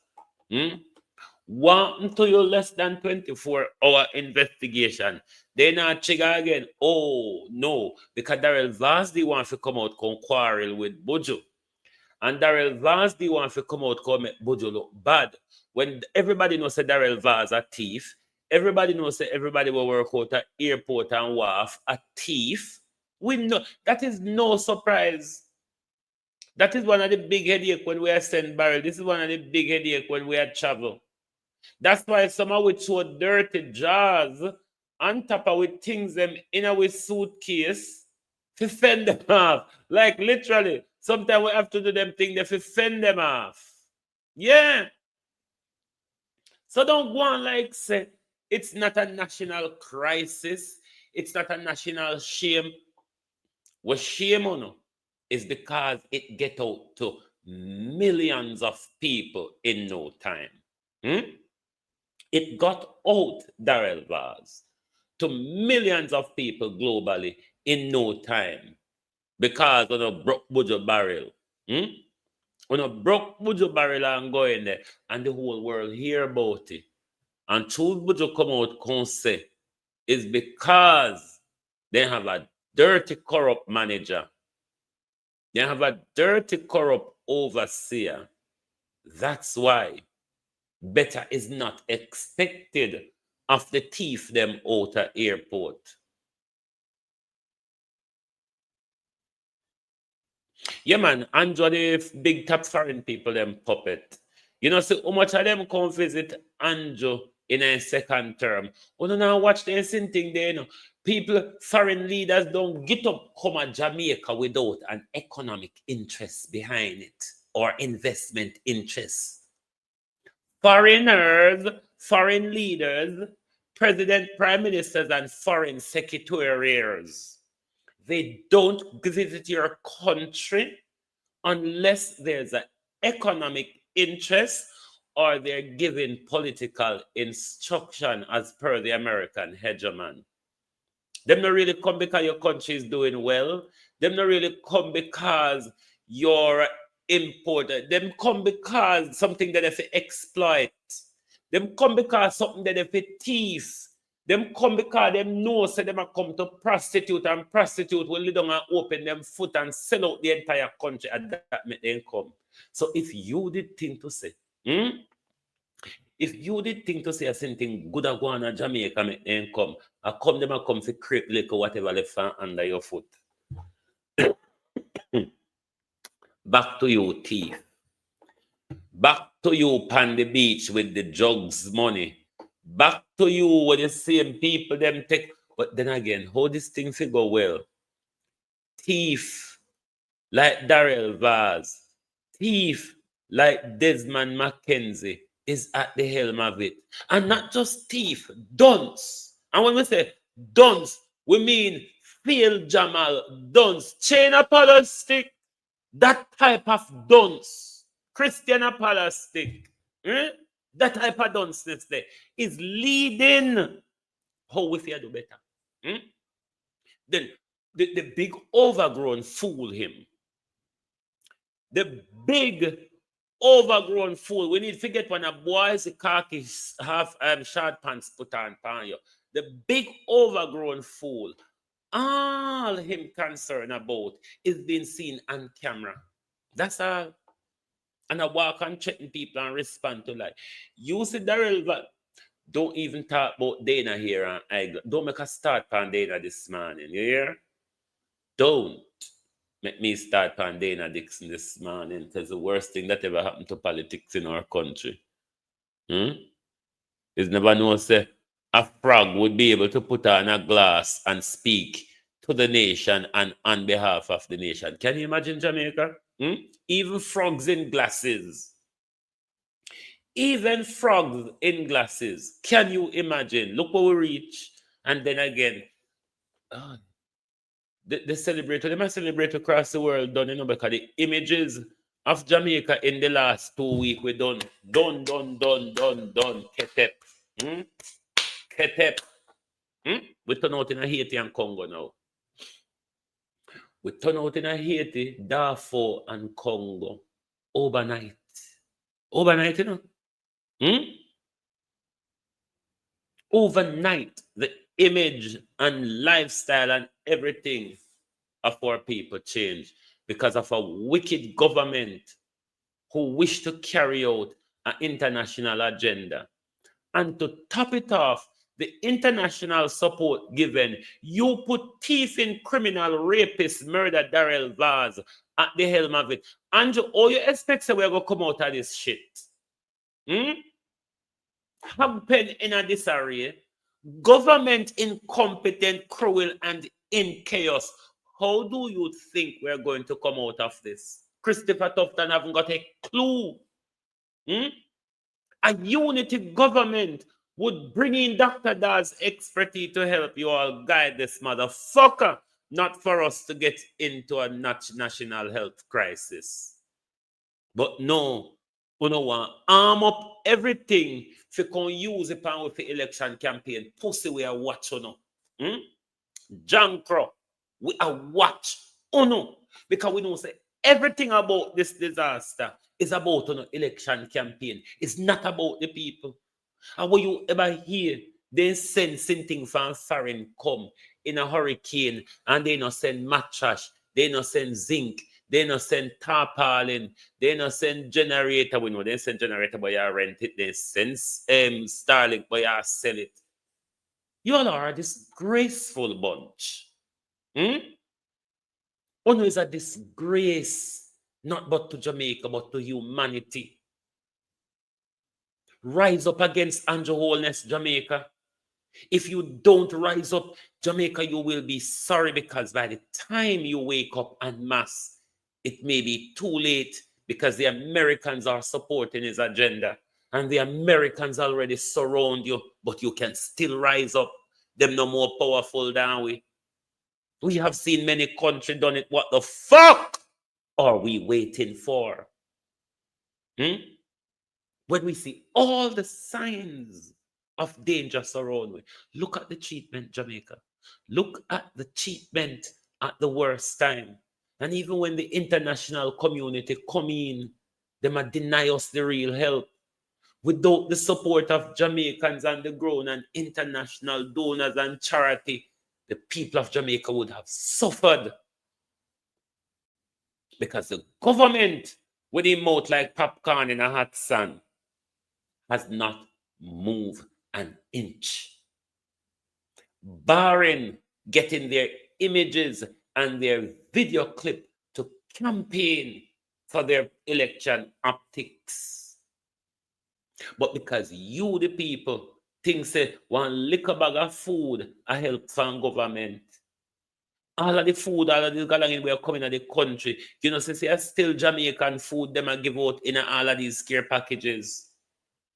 want to you less than 24-hour investigation. They not trigger again. Oh no, because Darrell Vaz the one to come out come quarrel with Buju. And Darrell Vaz the one to come out come make Buju look bad. When everybody knows that Darrell Vaz a thief, everybody knows that everybody will work out at airport and wharf a thief. We know that is no surprise. That is one of the big headache when we are send barrel. This is one of the big headache when we are travel. That's why some of with so dirty jars on top of with things them in our suitcase to fend them off. Like literally, sometimes we have to do them things to fend them off. Yeah. So don't go on like say it's not a national crisis. It's not a national shame. What shame on is because it get out to millions of people in no time. It got out, Darrell Vaz, to millions of people globally in no time because on a broke Buju barrel. On a broke Buju barrel and go in there and the whole world hear about it. And true Buju come out and say is because they have a dirty, corrupt manager. They have a dirty, corrupt overseer. That's why better is not expected of the thief them out of airport. Yeah, man, Andrew, the big top foreign people, them puppet. You know, so how much of them come visit Andrew in a second term? Oh, no, now watch the same thing there, you know. People, foreign leaders don't get up come to Jamaica without an economic interest behind it or investment interest. Foreigners, foreign leaders, president, prime ministers, and foreign secretaries, they don't visit your country unless there's an economic interest or they're giving political instruction as per the American hegemon. Them not really come because your country is doing well. Them not really come because you're imported. Them come because something that they exploit. Them come because something that they thief. Them come because them know so them are come to prostitute and prostitute will down and open them foot and sell out the entire country and that make them come. So if you did think to say, if you did think to say something good a go on Jamaica make them come, I come them a come for creep liquor whatever left under your foot. Back to you, thief. Back to you on the beach with the drugs money. Back to you with the same people them take. But then again, how this thing figure well? Thief like Darrell Vaz, thief like Desmond McKenzie is at the helm of it. And not just thief, dunce. And when we say dunce, we mean Phil Jamal dunce, chain Apollo stick, that type of dunce, Christian Apollo stick, that type of dunceness there is leading how we fear do better. Then the big overgrown fool him. The big overgrown fool. We need to get when a boy's khaki have short pants put on you. The big overgrown fool. All him concerned about is being seen on camera. That's all. And I walk and checking people and respond to like, you see Daryl, but don't even talk about Dana here and Igla. Don't make a start on Dana this morning. You hear? Don't make me start on Dana Dixon this morning, because the worst thing that ever happened to politics in our country is never know say a frog would be able to put on a glass and speak to the nation and on behalf of the nation. Can you imagine Jamaica? Even frogs in glasses. Even frogs in glasses. Can you imagine? Look where we reach. And then again, they celebrate, they might celebrate across the world, done, you know, because the images of Jamaica in the last 2 weeks, we done. Ketep. Ketep. We turn out in Haiti and Congo now. We turn out in Haiti, Darfur and Congo overnight. Overnight, you know? Overnight, the image and lifestyle and everything of our people change because of a wicked government who wish to carry out an international agenda. And to top it off, the international support given, you put thieving, criminal, rapist, murder Daryl Vaz at the helm of it. Andrew, all you expect we're going to come out of this shit? Happen in a disarray, government incompetent, cruel, and in chaos. How do you think we're going to come out of this? Christopher Tufton haven't got a clue. A unity government would bring in Dr. Dawes' expertise to help you all guide this motherfucker, not for us to get into a national health crisis. But no, you know what? Arm up everything if you can use it with the election campaign. Pussy, we are watching. Jankro, we are watch. Because we don't say everything about this disaster is about election campaign. It's not about the people. And when you ever hear they send something from foreign come in a hurricane and they not send mattress, they not send zinc, they not send tarpaulin, they not send generator. We know they send generator, but you rent it. They send Starlink, but you sell it. You all are a disgraceful bunch. Ono is a disgrace, not but to Jamaica, but to humanity. Rise up against Andrew Holness, Jamaica. If you don't rise up, Jamaica, you will be sorry, because by the time you wake up en masse, it may be too late, because the Americans are supporting his agenda and the Americans already surround you, but you can still rise up. Them no more powerful than we. We have seen many countries done it. What the fuck are we waiting for? When we see all the signs of danger surround we, look at the treatment, Jamaica. Look at the treatment at the worst time. And even when the international community come in, they might deny us the real help. Without the support of Jamaicans on the ground and international donors and charity, the people of Jamaica would have suffered. Because the government, with a mouth like popcorn in a hot sun, has not moved an inch. Barring getting their images and their video clip to campaign for their election optics. But because you, the people, think say one little bag of food a help from government. All of the food, all of the galang we are coming to the country, you know, say still Jamaican food them a give out in all of these care packages.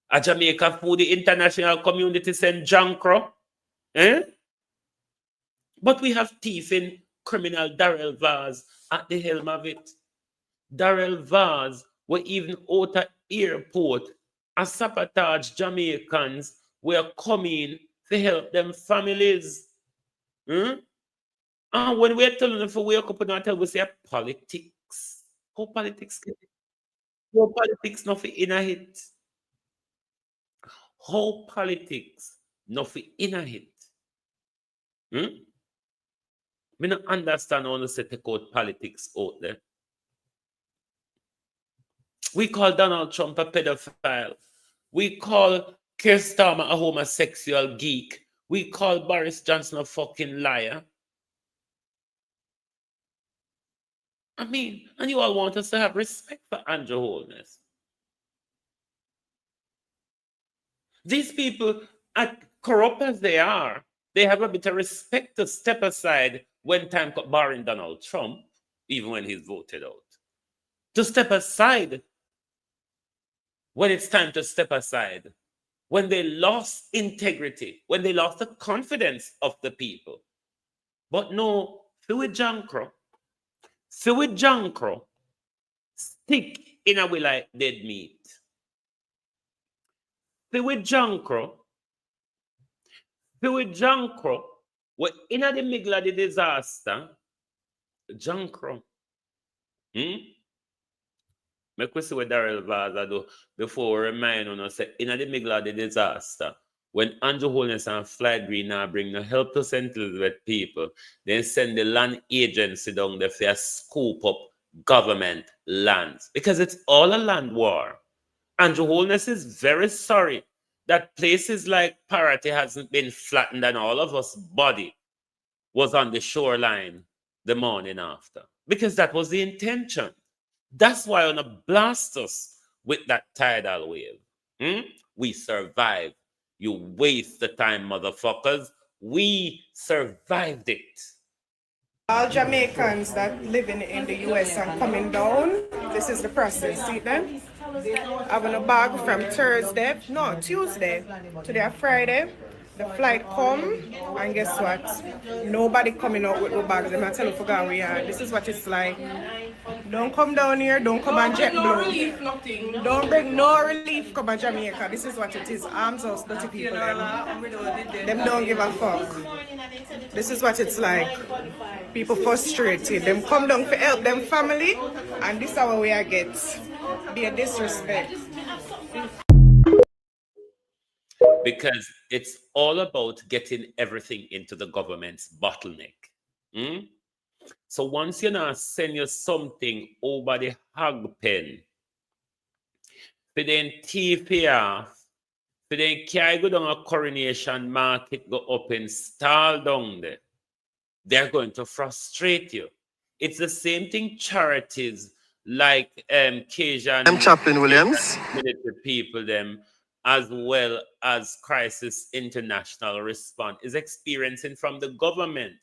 A Jamaican food, the international community send jankro. But we have thieving criminal Daryl Vaz at the helm of it. Daryl Vaz were even out at airport as sabotage Jamaicans were coming to help them families. And when we're telling them to wake up and not tell we say politics. How politics get it? How politics nothing in a hit. How politics nothing in a hit. Me not understand how to say take out politics out there. We call Donald Trump a pedophile. We call Keir Starmer a homosexual geek. We call Boris Johnson a fucking liar. I mean, and you all want us to have respect for Andrew Holness. These people, as corrupt as they are, they have a bit of respect to step aside when time barring Donald Trump, even when he's voted out. To step aside when it's time to step aside, when they lost integrity, when they lost the confidence of the people. But no, Philip Jankro, stick in a way like dead meat. Philip Jankro, what in the middle of the disaster, Jankro. Make we see what Darrell Vaza do before we remind you, say, in the middle of the disaster, when Andrew Holness and Fly Green now bring the help to St. Elizabeth people, then send the land agency down there for scoop up government lands. Because it's all a land war. Andrew Holness is very sorry that places like Parity hasn't been flattened and all of us body was on the shoreline the morning after. Because that was the intention. That's why on a blast us with that tidal wave. We survived. You waste the time, motherfuckers. We survived it. All Jamaicans that living in the US and coming down, this is the process. See them? Having a bag from Tuesday to Friday. The flight come, and guess what? Nobody coming out with no bags. Them I tell you for God we are. This is what it's like. Don't come down here. Don't come on JetBlue. Don't bring no relief. Come on Jamaica. This is what it is. Arms us, dirty people. Them don't give a fuck. This is what it's like. People frustrated. Them come down to help them family, and this is how we are get. Be a disrespect. Because it's all about getting everything into the government's bottleneck. So once you now send you something over the hog pen, for then TPR, for then carry go down a Coronation Market, go up and stall down there, they're going to frustrate you. It's the same thing charities like Cajun, I'm Chaplain Williams. military people, them, as well as Crisis International Response is experiencing from the government.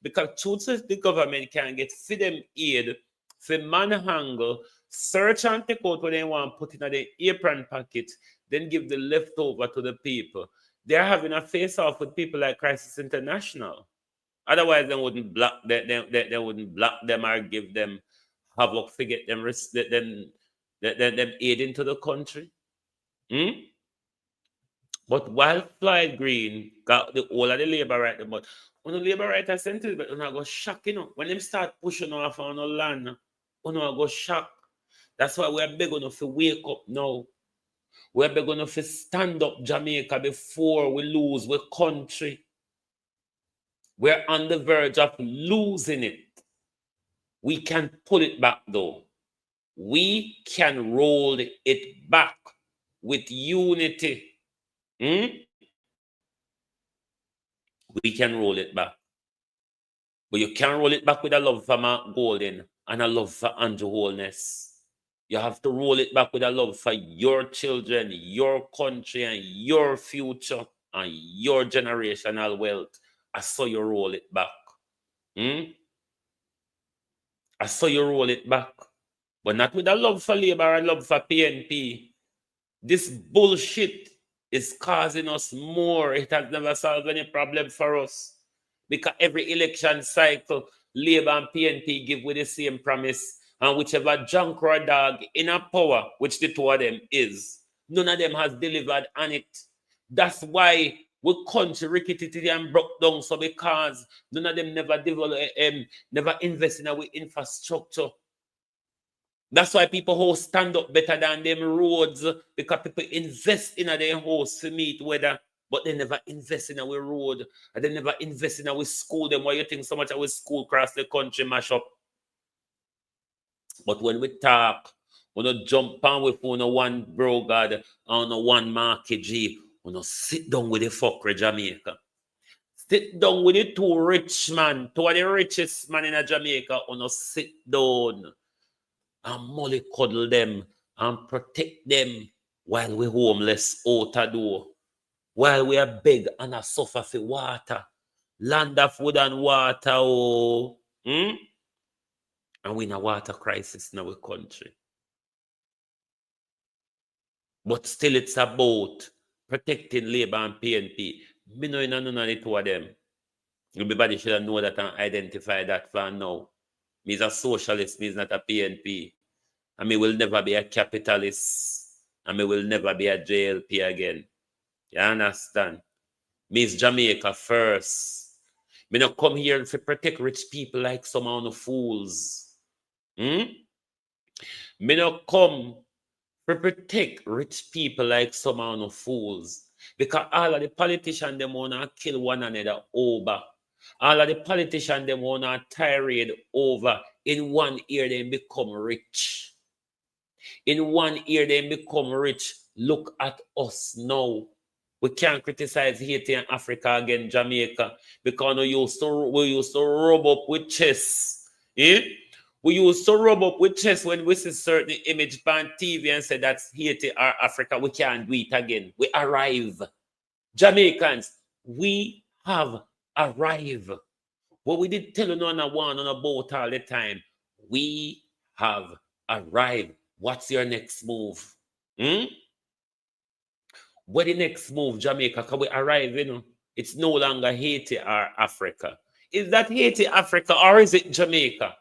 Because truthfully, the government can get for them aid, for manhandle, search and take out what they want, put in the apron pocket, then give the leftover to the people. They're having a face-off with people like Crisis International. Otherwise, they wouldn't block they wouldn't block them or give them havoc, forget them aid into the country. But while Fly Green got the whole of the labor right, but when the labor right has sent it, but when I go shock, when them start pushing off on the land, when I go shock. That's why we're big enough to wake up now. We're big enough to stand up Jamaica before we lose our country. We're on the verge of losing it. We can pull it back though. We can roll it back with unity. We can roll it back. But you can't roll it back with a love for Mark Golden and a love for Andrew Holness. You have to roll it back with a love for your children, your country, and your future, and your generational wealth. I saw you roll it back. I saw you roll it back. But not with a love for Labour and love for PNP. This bullshit is causing us more. It has never solved any problem for us. Because every election cycle, Labour and PNP give with the same promise. And whichever junk or dog in a power, which the two of them is, none of them has delivered on it. That's why We country rickety and broke down so because none of them never develop, never invest in our infrastructure. That's why people who stand up better than them roads, because people invest in their house to meet weather, but they never invest in our road, and they never invest in our school. Then why you think so much our school across the country mash up? But when we talk, we don't jump on with one bro God on one market G. We don't sit down with the fuckery Jamaica. Sit down with the two rich man, two of the richest man in Jamaica. We don't sit down and mollycoddle them and protect them while we homeless out the door, while we are beg and a suffer for water, land of food and water, oh, and we in a water crisis in our country. But still it's about protecting Labour and PNP. Me know none of the two of them. Everybody should know that and identify that for now. Me is a socialist, me is not a PNP. And me will never be a capitalist. And me will never be a JLP again. You understand? Me is Jamaica first. Me not come here to protect rich people like some of the fools. Me not come to protect rich people like some of the fools. Because all of the politicians, them want to kill one another over. All of the politicians, them want to tirade over. In one year, they become rich. In one year, they become rich. Look at us now. We can't criticize Haiti and Africa again, Jamaica, because we used to rub up with chess. Eh? We used to rub up with chess when we see certain image on TV and say that's Haiti or Africa. We can't do it again. We arrive. Jamaicans, we have arrived. What we did tell you on a one on a boat all the time. We have arrived. What's your next move? What the next move, Jamaica? Can we arrive, you know? It's no longer Haiti or Africa. Is that Haiti, Africa, or is it Jamaica?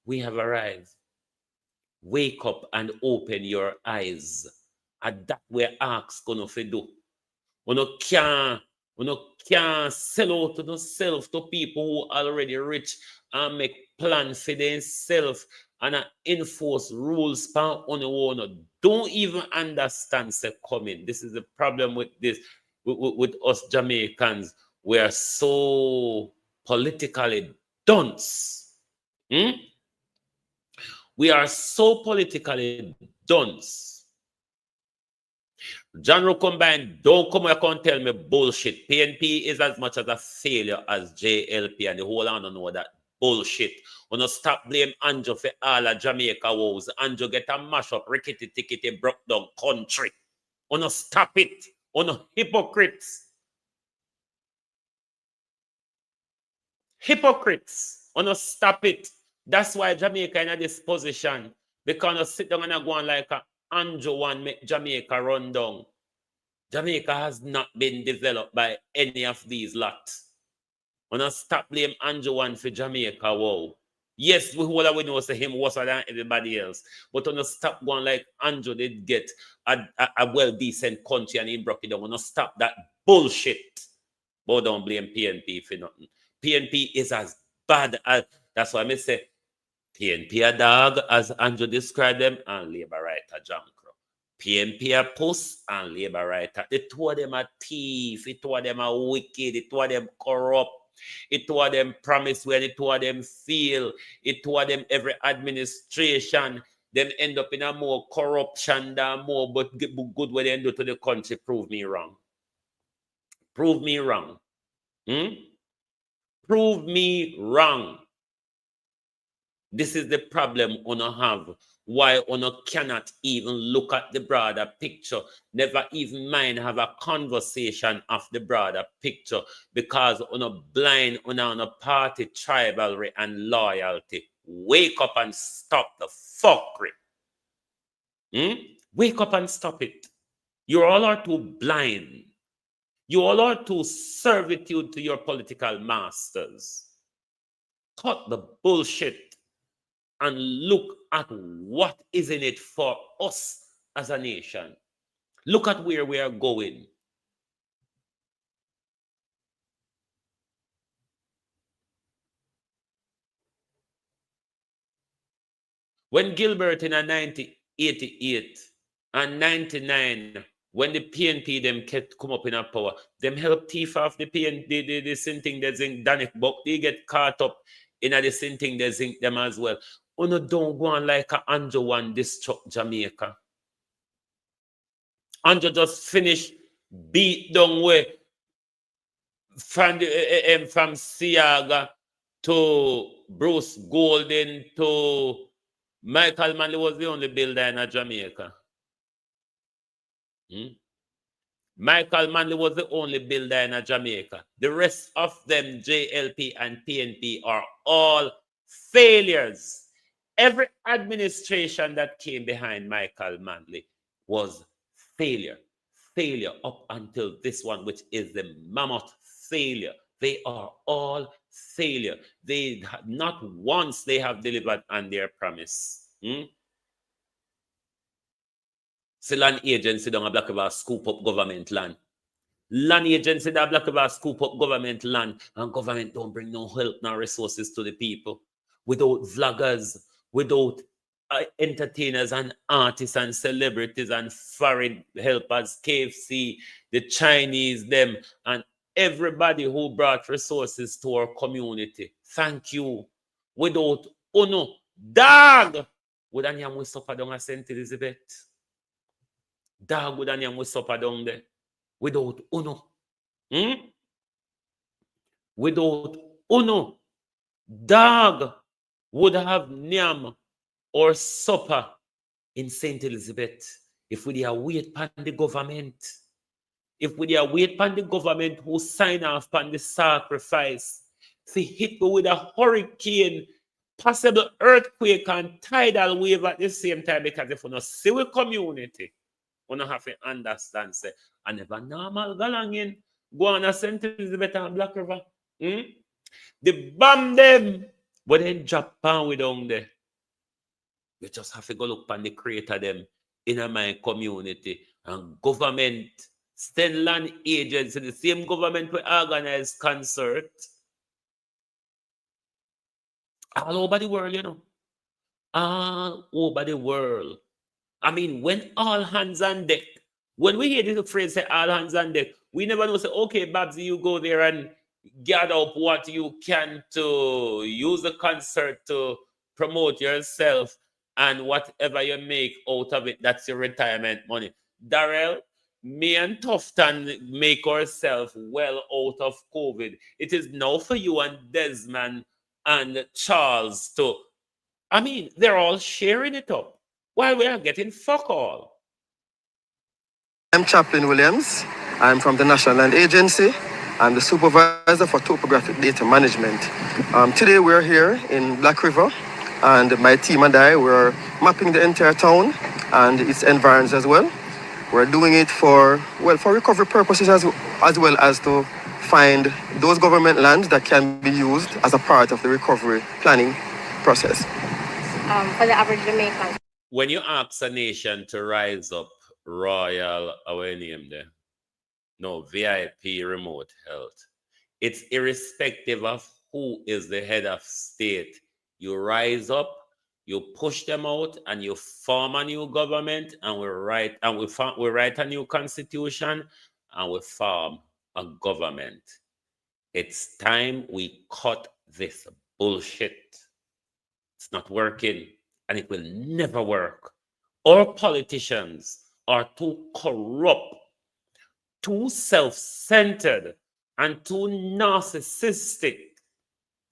We have arrived. Wake up and open your eyes. And that we're asked gonna do. We can't sell out to themselves to people who are already rich and make plans for themselves and enforce rules on the one. Don't even understand say coming. This is the problem with this, with us Jamaicans. We are so politically dunce. We are so politically dunce. John Combine, don't come here and tell me bullshit. PNP is as much as a failure as JLP, and the whole I don't know that bullshit. We don't stop blame Anjo for all of Jamaica woes. Anjo get a mash up, rickety tickety broke down country. We don't stop it. We don't hypocrites. Hypocrites. We don't stop it. That's why Jamaica in this position. Because we sit down and go on like a Anjo one make Jamaica run down. Jamaica has not been developed by any of these lots. We don't stop blame Anjo one for Jamaica, wow. Yes, we know say him worse than everybody else. But we don't stop going like Anjo did get a well-decent country and he broke it down. We don't stop that bullshit. But don't blame PNP for nothing. PNP is as bad as, that's why I say PNP a dog, as Andrew described them, and Labour writer John Crow. PNP a puss and Labour writer. The two of them are thief, the two of them are wicked, the two of them corrupt, the two of them promise where the two of them fail, the two of them every administration, them end up in a more corruption than more, but good what they do to the country. Prove me wrong. Prove me wrong. Prove me wrong. This is the problem Uno have. Why Uno cannot even look at the broader picture. Never even mind have a conversation of the broader picture. Because Uno blind Uno party, tribalry and loyalty. Wake up and stop the fuckery. Wake up and stop it. You all are too blind. You all are too servitude to your political masters. Cut the bullshit. And look at what is in it for us as a nation. Look at where we are going. When Gilbert in a 1988 and 99, when the PNP them kept come up in a power, them help thief off the PNP, the same thing they zinc Danik, but they get caught up in the same thing they zinc them as well. Uno don't go on like a Andrew one destruct Jamaica. Andrew just finished beat down way from Siaga to Bruce Golden to Michael Manley was the only builder in Jamaica. Michael Manley was the only builder in Jamaica. The rest of them, JLP and PNP, are all failures. Every administration that came behind Michael Manley was failure up until this one, which is the mammoth failure. They are all failure. They not once they have delivered on their promise. So land agency don't black about scoop up government land. Land agency that black about scoop up government land, and government don't bring no help, no resources to the people. Without vloggers, without entertainers and artists and celebrities and foreign helpers, KFC, the Chinese, them, and everybody who brought resources to our community. Thank you. Without Uno, dog, would I we suffer down a St. Elizabeth? Dog would I we suffer down there? Without Uno. Without Uno, dog would have Nyam or supper in St. Elizabeth if we are wait upon the government. If we are wait upon the government who sign off upon the sacrifice, see hit with a hurricane, possible earthquake and tidal wave at the same time, because if we not see the community, we don't have to understand, say, I never normal galangin, go on a St. Elizabeth and Black River. They bomb them, but then Japan we down there. You just have to go look on the creator them in my community and government, send land agency, the same government will organize concert all over the world, you know. All over the world. I mean, when all hands on deck, when we hear this phrase say all hands on deck, we never know say, okay, Babsy, you go there and gather up what you can to use the concert to promote yourself, and whatever you make out of it, that's your retirement money. Darrell, me and Tufton make ourselves well out of COVID. It is now for you and Desmond and Charles to, I mean, they're all sharing it up while we are getting fuck all. I'm Chaplain Williams. I'm from the National Land Agency. I'm the supervisor for topographic data management. Today we're here in Black River, and my team and I were mapping the entire town and its environs as well. We're doing it for recovery purposes as well as to find those government lands that can be used as a part of the recovery planning process. For the average Jamaican. When you ask a nation to rise up, Royal, our name there, no, VIP remote health, it's irrespective of who is the head of state. You rise up, you push them out, and you form a new government, and we write a new constitution, and we form a government. It's time we cut this bullshit. It's not working, and it will never work. Our politicians are too corrupt, too self-centered, and too narcissistic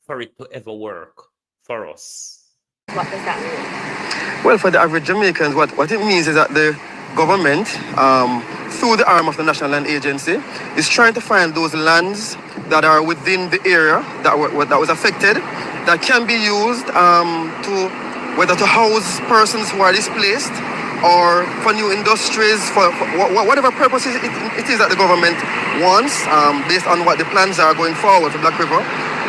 for it to ever work for us. What does that mean? Well, for the average Jamaicans, what it means is that the government, through the arm of the National Land Agency, is trying to find those lands that are within the area that was affected, that can be used whether to house persons who are displaced or for new industries, for whatever purposes it is that the government wants, based on what the plans are going forward for Black River,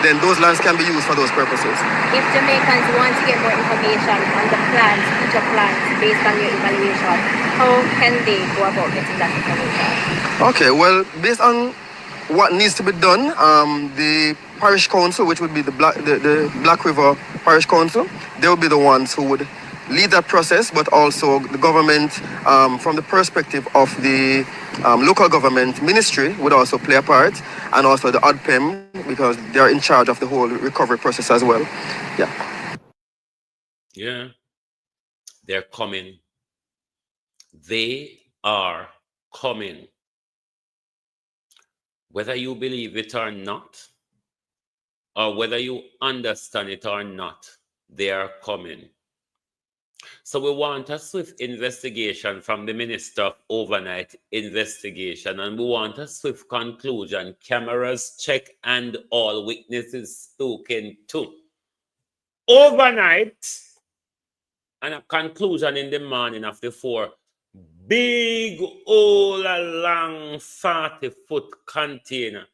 then those lands can be used for those purposes. If Jamaicans want to get more information on the plans, future plans, based on your evaluation, how can they go about getting that information? Okay, well, based on what needs to be done, the Parish Council, which would be the Black River Parish Council, they will be the ones who would lead that process, but also the government, from the perspective of the local government ministry, would also play a part, and also the ODPEM, because they're in charge of the whole recovery process as well. Yeah. Yeah. They're coming. They are coming. Whether you believe it or not, or whether you understand it or not, they are coming. So we want a swift investigation from the Minister of Overnight Investigation, and we want a swift conclusion. Cameras check and all witnesses spoken to. Overnight, and a conclusion in the morning of the 4. Big, old, long, 40-foot container.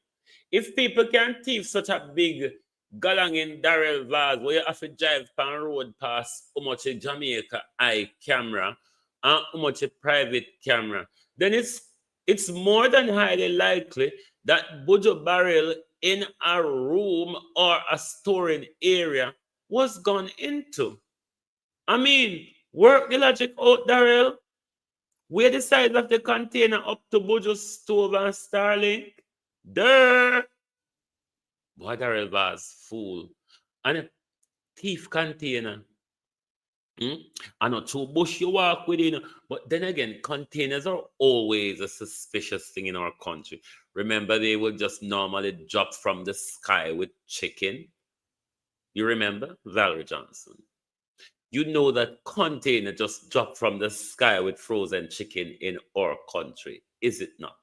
If people can thief such a big galang in Darrell Vaz, where you have to drive pan road past how much a Jamaica eye camera and how much a private camera, then it's more than highly likely that Buju Barrel in a room or a storing area was gone into. I mean, work the logic out, Darrell. Where the size of the container up to Buju's stove and Starlink? There. Boy, Darrell Vaz, fool. And a thief container. I know through bush you walk within, but then again, containers are always a suspicious thing in our country. Remember, they will just normally drop from the sky with chicken. You remember? Valerie Johnson. You know that container just dropped from the sky with frozen chicken in our country, is it not?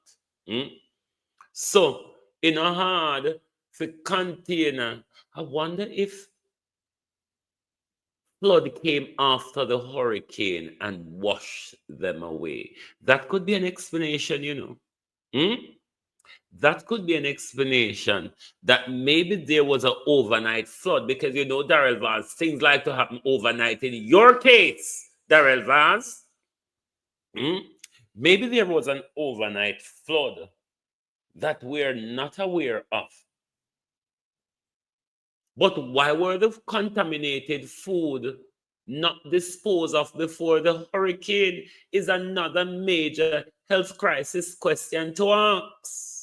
So, in a hard for container, I wonder if flood came after the hurricane and washed them away. That could be an explanation, you know. That could be an explanation that maybe there was an overnight flood, because you know, Darrell Vaz, things like to happen overnight in your case, Darrell Vaz. Maybe there was an overnight flood that we're not aware of. But why were the contaminated food not disposed of before the hurricane is another major health crisis question to ask.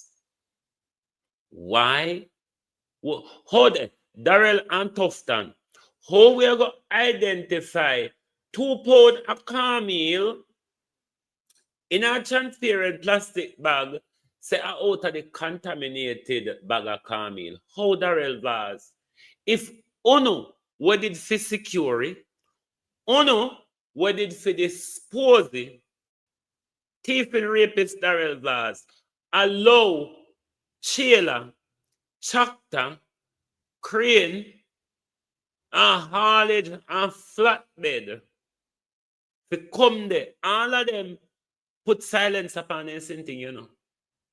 Why? Hold it, Darrell and Tufton. How we are going to identify 2 pounds of cornmeal in a transparent plastic bag, say out of the contaminated bag of cornmeal? How, Darrell Vaz? If Ono, what did for security? Ono, what did for dispose thief and rapist Darrell Vaz? Allow Sheila, Choctaw, Crane, and haulage and flatbed to come there. All of them put silence upon anything, you know.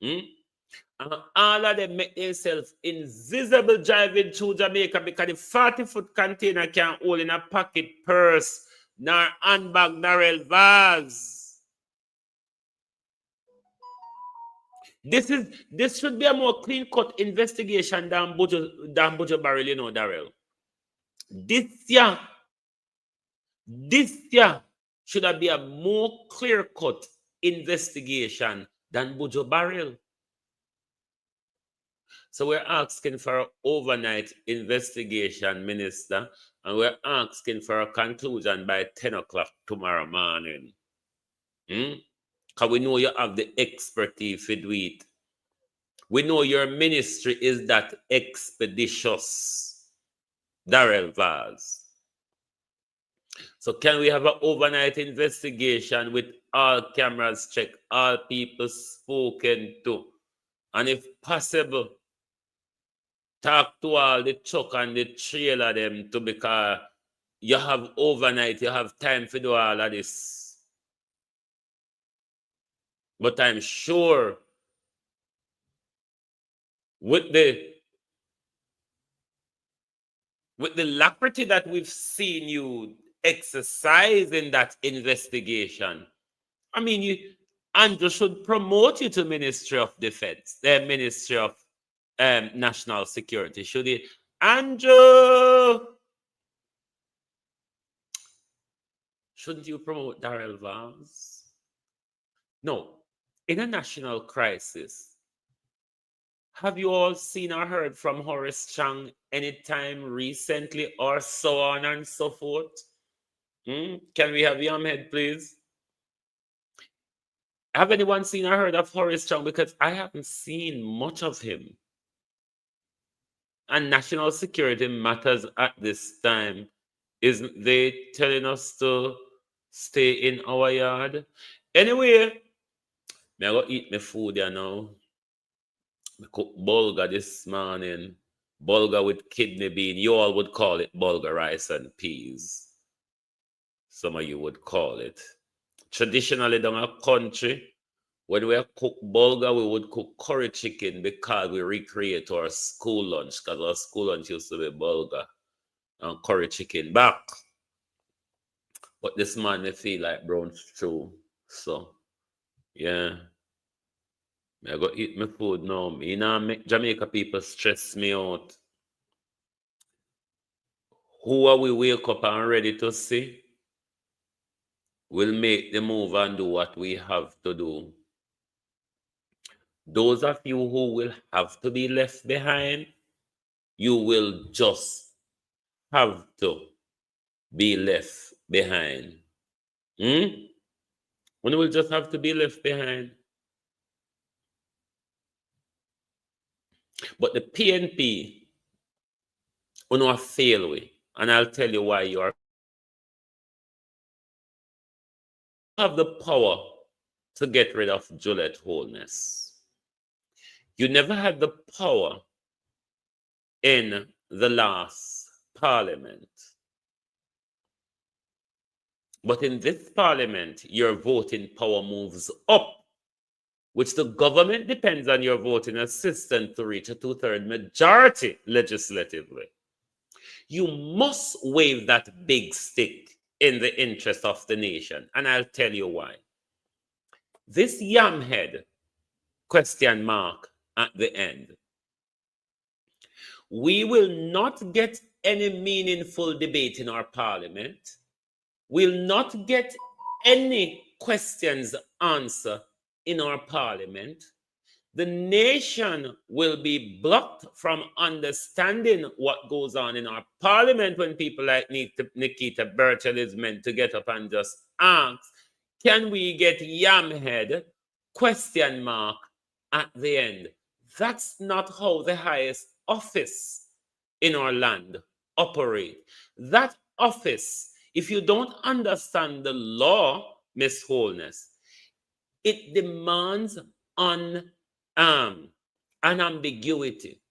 And all of them make themselves invisible driving through Jamaica, because the 40-foot container can't hold in a pocket purse nor handbag Darrell Vaz. This should be a more clean-cut investigation than Buju Barrel, you know, Darrell. This year should have been a more clear-cut investigation than Buju Barrel. So we're asking for an overnight investigation, Minister, and we're asking for a conclusion by 10 o'clock tomorrow morning. Because we know you have the expertise to do it. We know your ministry is that expeditious, Darrell Vaz. So can we have an overnight investigation with all cameras checked, all people spoken to, and if possible, talk to all the truck and the trailer them too, because you have overnight, you have time to do all of this. But I'm sure with the alacrity that we've seen you exercise in that investigation, I mean, Andrew should promote you to Ministry of Defense, the Ministry of National Security, should he? Andrew! Shouldn't you promote Darrell Vance? No. In a national crisis, have you all seen or heard from Horace Chang anytime recently, or so on and so forth? Can we have Yamhead, please? Have anyone seen or heard of Horace Chang? Because I haven't seen much of him. And national security matters at this time. Isn't they telling us to stay in our yard? Anyway, I go eat my food here now. I cook bulgur this morning. Bulgur with kidney bean. You all would call it bulgur rice and peas. Some of you would call it. Traditionally, down our country, when we cook bulgur, we would cook curry chicken because we recreate our school lunch, because our school lunch used to be bulgur and curry chicken back. But this man, I feel like brown stew. So, yeah. I go eat my food now. You know, make Jamaica people stress me out. Who are we wake up and ready to see? We'll make the move and do what we have to do. Those of you who will have to be left behind, you will just have to be left behind. When you will just have to be left behind. But the PNP will not fail we, and I'll tell you why you are. Have the power to get rid of Juliet Holness. You never had the power in the last parliament. But in this parliament, your voting power moves up, which the government depends on your voting assistance to reach a 2/3 majority legislatively. You must wave that big stick in the interest of the nation, and I'll tell you why. This yamhead question mark at the end. We will not get any meaningful debate in our parliament. We'll not get any questions answered in our parliament. The nation will be blocked from understanding what goes on in our parliament when people like Nikita Birchall is meant to get up and just ask, can we get yamhead question mark at the end? That's not how the highest office in our land operate. That office, if you don't understand the law, Miss Holness, it demands an ambiguity.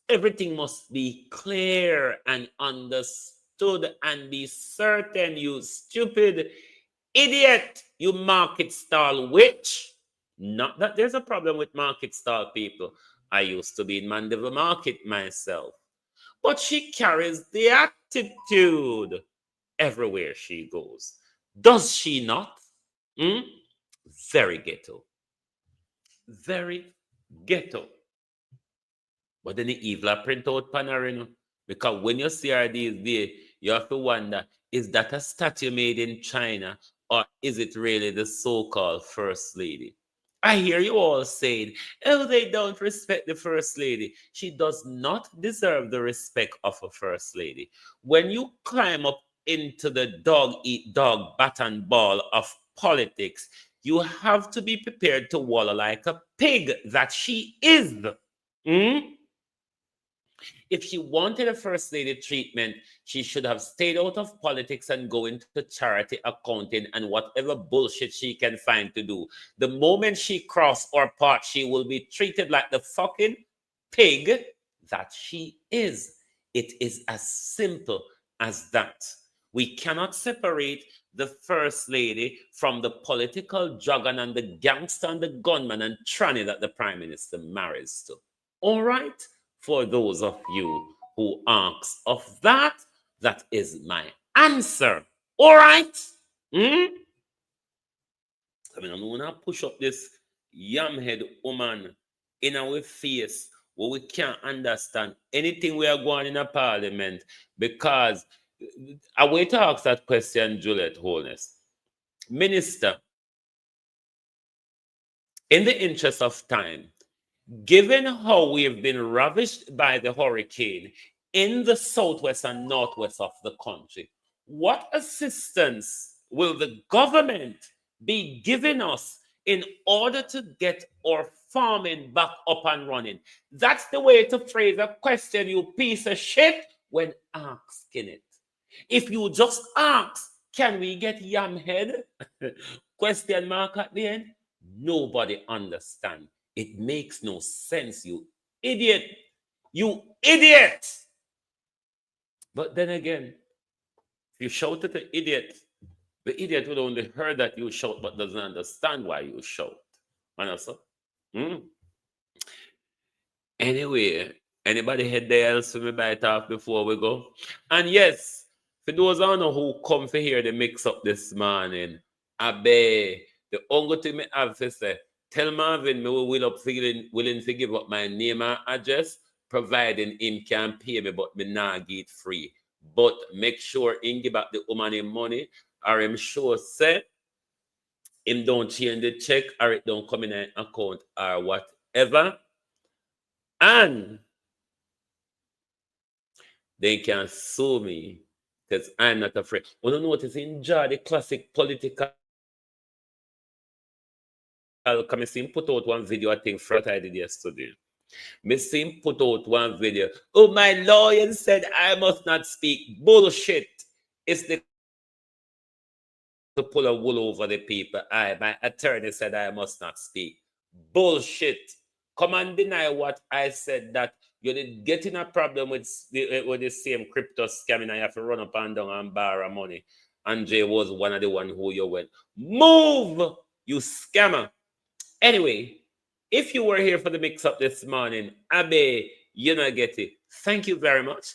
Everything must be clear and understood and be certain, you stupid idiot, you market stall witch. Not that there's a problem with market stall people. I used to be in Mandeville Market myself. But she carries the attitude everywhere she goes. Does she not? Very ghetto. Very ghetto. But then the evil print out Panarino. Because when you see her these days, you have to wonder, is that a statue made in China, or is it really the so-called First Lady? I hear you all saying, oh, they don't respect the First Lady. She does not deserve the respect of a First Lady. When you climb up into the dog-eat-dog bat and ball of politics, you have to be prepared to wallow like a pig that she is. If she wanted a First Lady treatment, she should have stayed out of politics and go into charity accounting and whatever bullshit she can find to do. The moment she crosses our path, she will be treated like the fucking pig that she is. It is as simple as that. We cannot separate the First Lady from the political dragon and the gangster and the gunman and tranny that the Prime Minister marries to. All right? For those of you who ask of that, that is my answer. All right? I mean, I'm going to push up this yamhead woman in our face where we can't understand anything we are going in a parliament because I wait to ask that question, Juliet Holness. Minister, in the interest of time, given how we have been ravished by the hurricane in the southwest and northwest of the country, what assistance will the government be giving us in order to get our farming back up and running? That's the way to phrase a question, you piece of shit, when asking it. If you just ask, can we get yam head? Question mark at the end. Nobody understand. It makes no sense, you idiot. You idiot. But then again, if you shout at the idiot will only hear that you shout but doesn't understand why you shout. Understand? Anyway, anybody had there else for me bite off before we go? And yes, for those I know who come for hear the mix up this morning, I bet the only thing me have to say, tell Marvin me willing to give up my name and address, providing him can pay me, but me not get free. But make sure him give back the woman him money, or him sure say him don't change the check, or it don't come in an account, or whatever. And they can sue me because I'm not afraid. When you notice, enjoy the classic political. I see him put out one video, I think, Frat I did yesterday. I see him put out one video. Oh, my lawyer said I must not speak. Bullshit. It's the to pull a wool over the people. My attorney said I must not speak. Bullshit. Come and deny what I said, that you did get in a problem with the same crypto scamming and you have to run up and down and borrow money. Andre was one of the one who you went. Move, you scammer. Anyway, if you were here for the mix-up this morning, Abe, you know, get it. Thank you very much.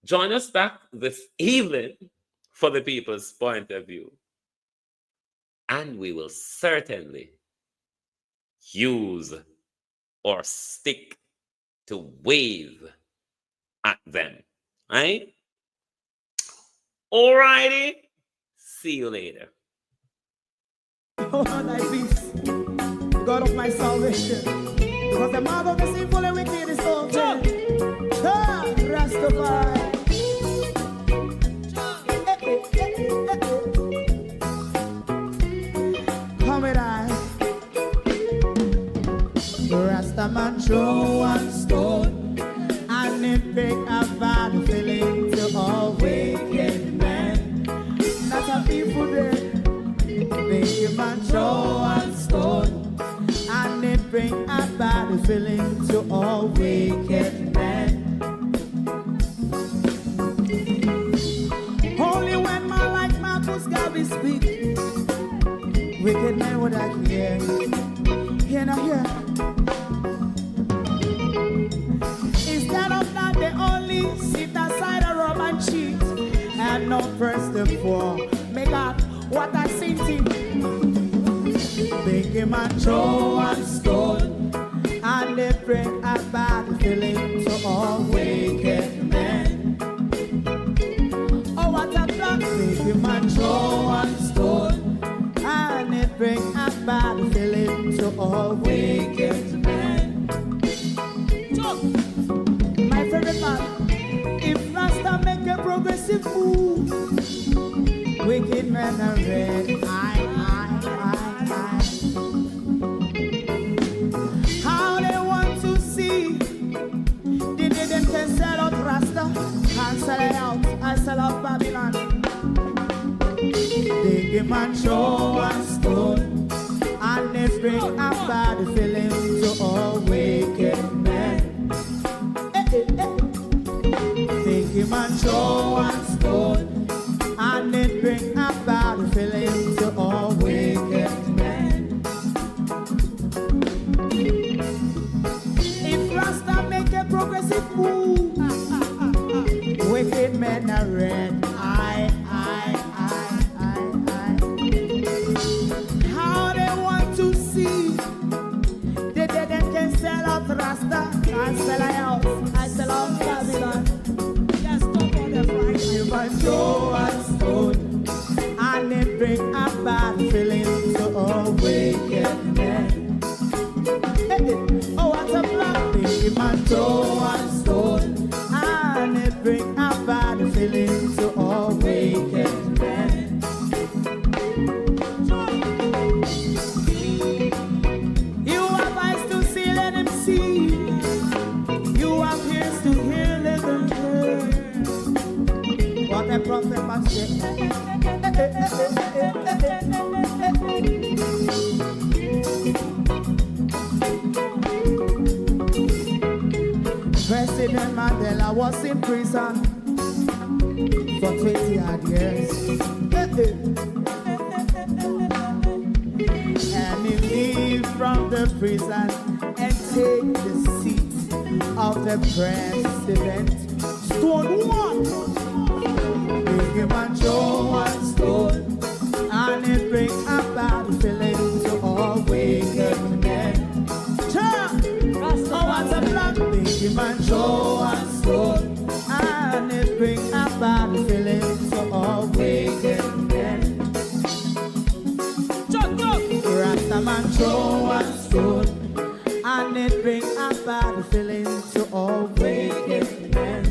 Join us back this evening for the people's point of view. And we will certainly use or stick to wave at them. Right? Alrighty. See you later. Oh, thy peace, God of my salvation, because the mouth of the sinful and wicked is open. Rastafari. Come with I. Rastaman throw one stone, and it break a bad feeling to all wicked men. That's a people there. Make a man throw one stone, and it bring a bad feeling to all wicked men. Only when man like Marcus Garvey speak, wicked men would I hear. Hear not hear. Instead of that, they only sit aside a rub and cheat, and not press the floor. Make up what I seen to. Make him a throw one stone, and they bring a bad feeling to all wicked men. Oh, what a plan! Make him a throw one stone, and they bring a bad feeling to all wicked men. My favorite man, if Rasta make a progressive move, wicked men are red. How they want to see the day them can sell out Rasta and sell it out and sell out Babylon. They give man throw one stone, and they bring a bad feeling to all wicked men. They give man throw one stone, and it bring a bad feeling to all wicked men. If Rasta make a progressive move, wicked men are red. How they want to see the dead and can sell out Rasta and sell out, I sell out Babylon. Just stop on the Friday. show us good, and it bring a bad feeling to all wicked men. Oh, what a black thing, him and show us good, and it bring a bad feeling to all wicked men. You have eyes to see, let him see. You have ears to hear, let them hear. What a prophet must say. President Mandela was in prison for 20 odd years. And he leave from the prison and take the seat of the president. Stonewall, big him and show and stone, and it bring a bad feeling to all wicked men. Oh, what's a black big him and show and stone, and it bring a bad feeling to all wicked men. Rasta man show and stone, and it bring a bad feeling to all wicked men.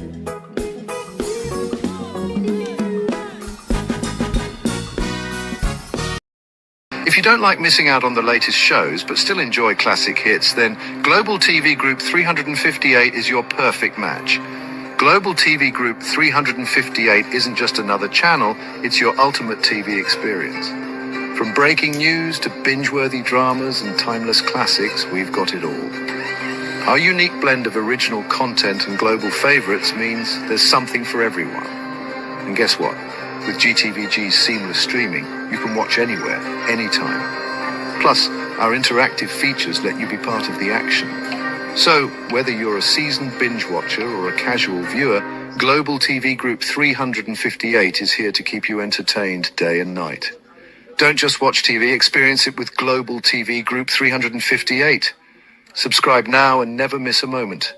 If you don't like missing out on the latest shows but still enjoy classic hits, then Global TV Group 358 is your perfect match. Global TV Group 358 isn't just another channel, it's your ultimate TV experience. From breaking news to binge-worthy dramas and timeless classics, we've got it all. Our unique blend of original content and global favorites means there's something for everyone. And guess what? With GTVG's seamless streaming, you can watch anywhere, anytime. Plus, our interactive features let you be part of the action. So, whether you're a seasoned binge watcher or a casual viewer, Global TV Group 358 is here to keep you entertained day and night. Don't just watch TV, experience it with Global TV Group 358. Subscribe now and never miss a moment.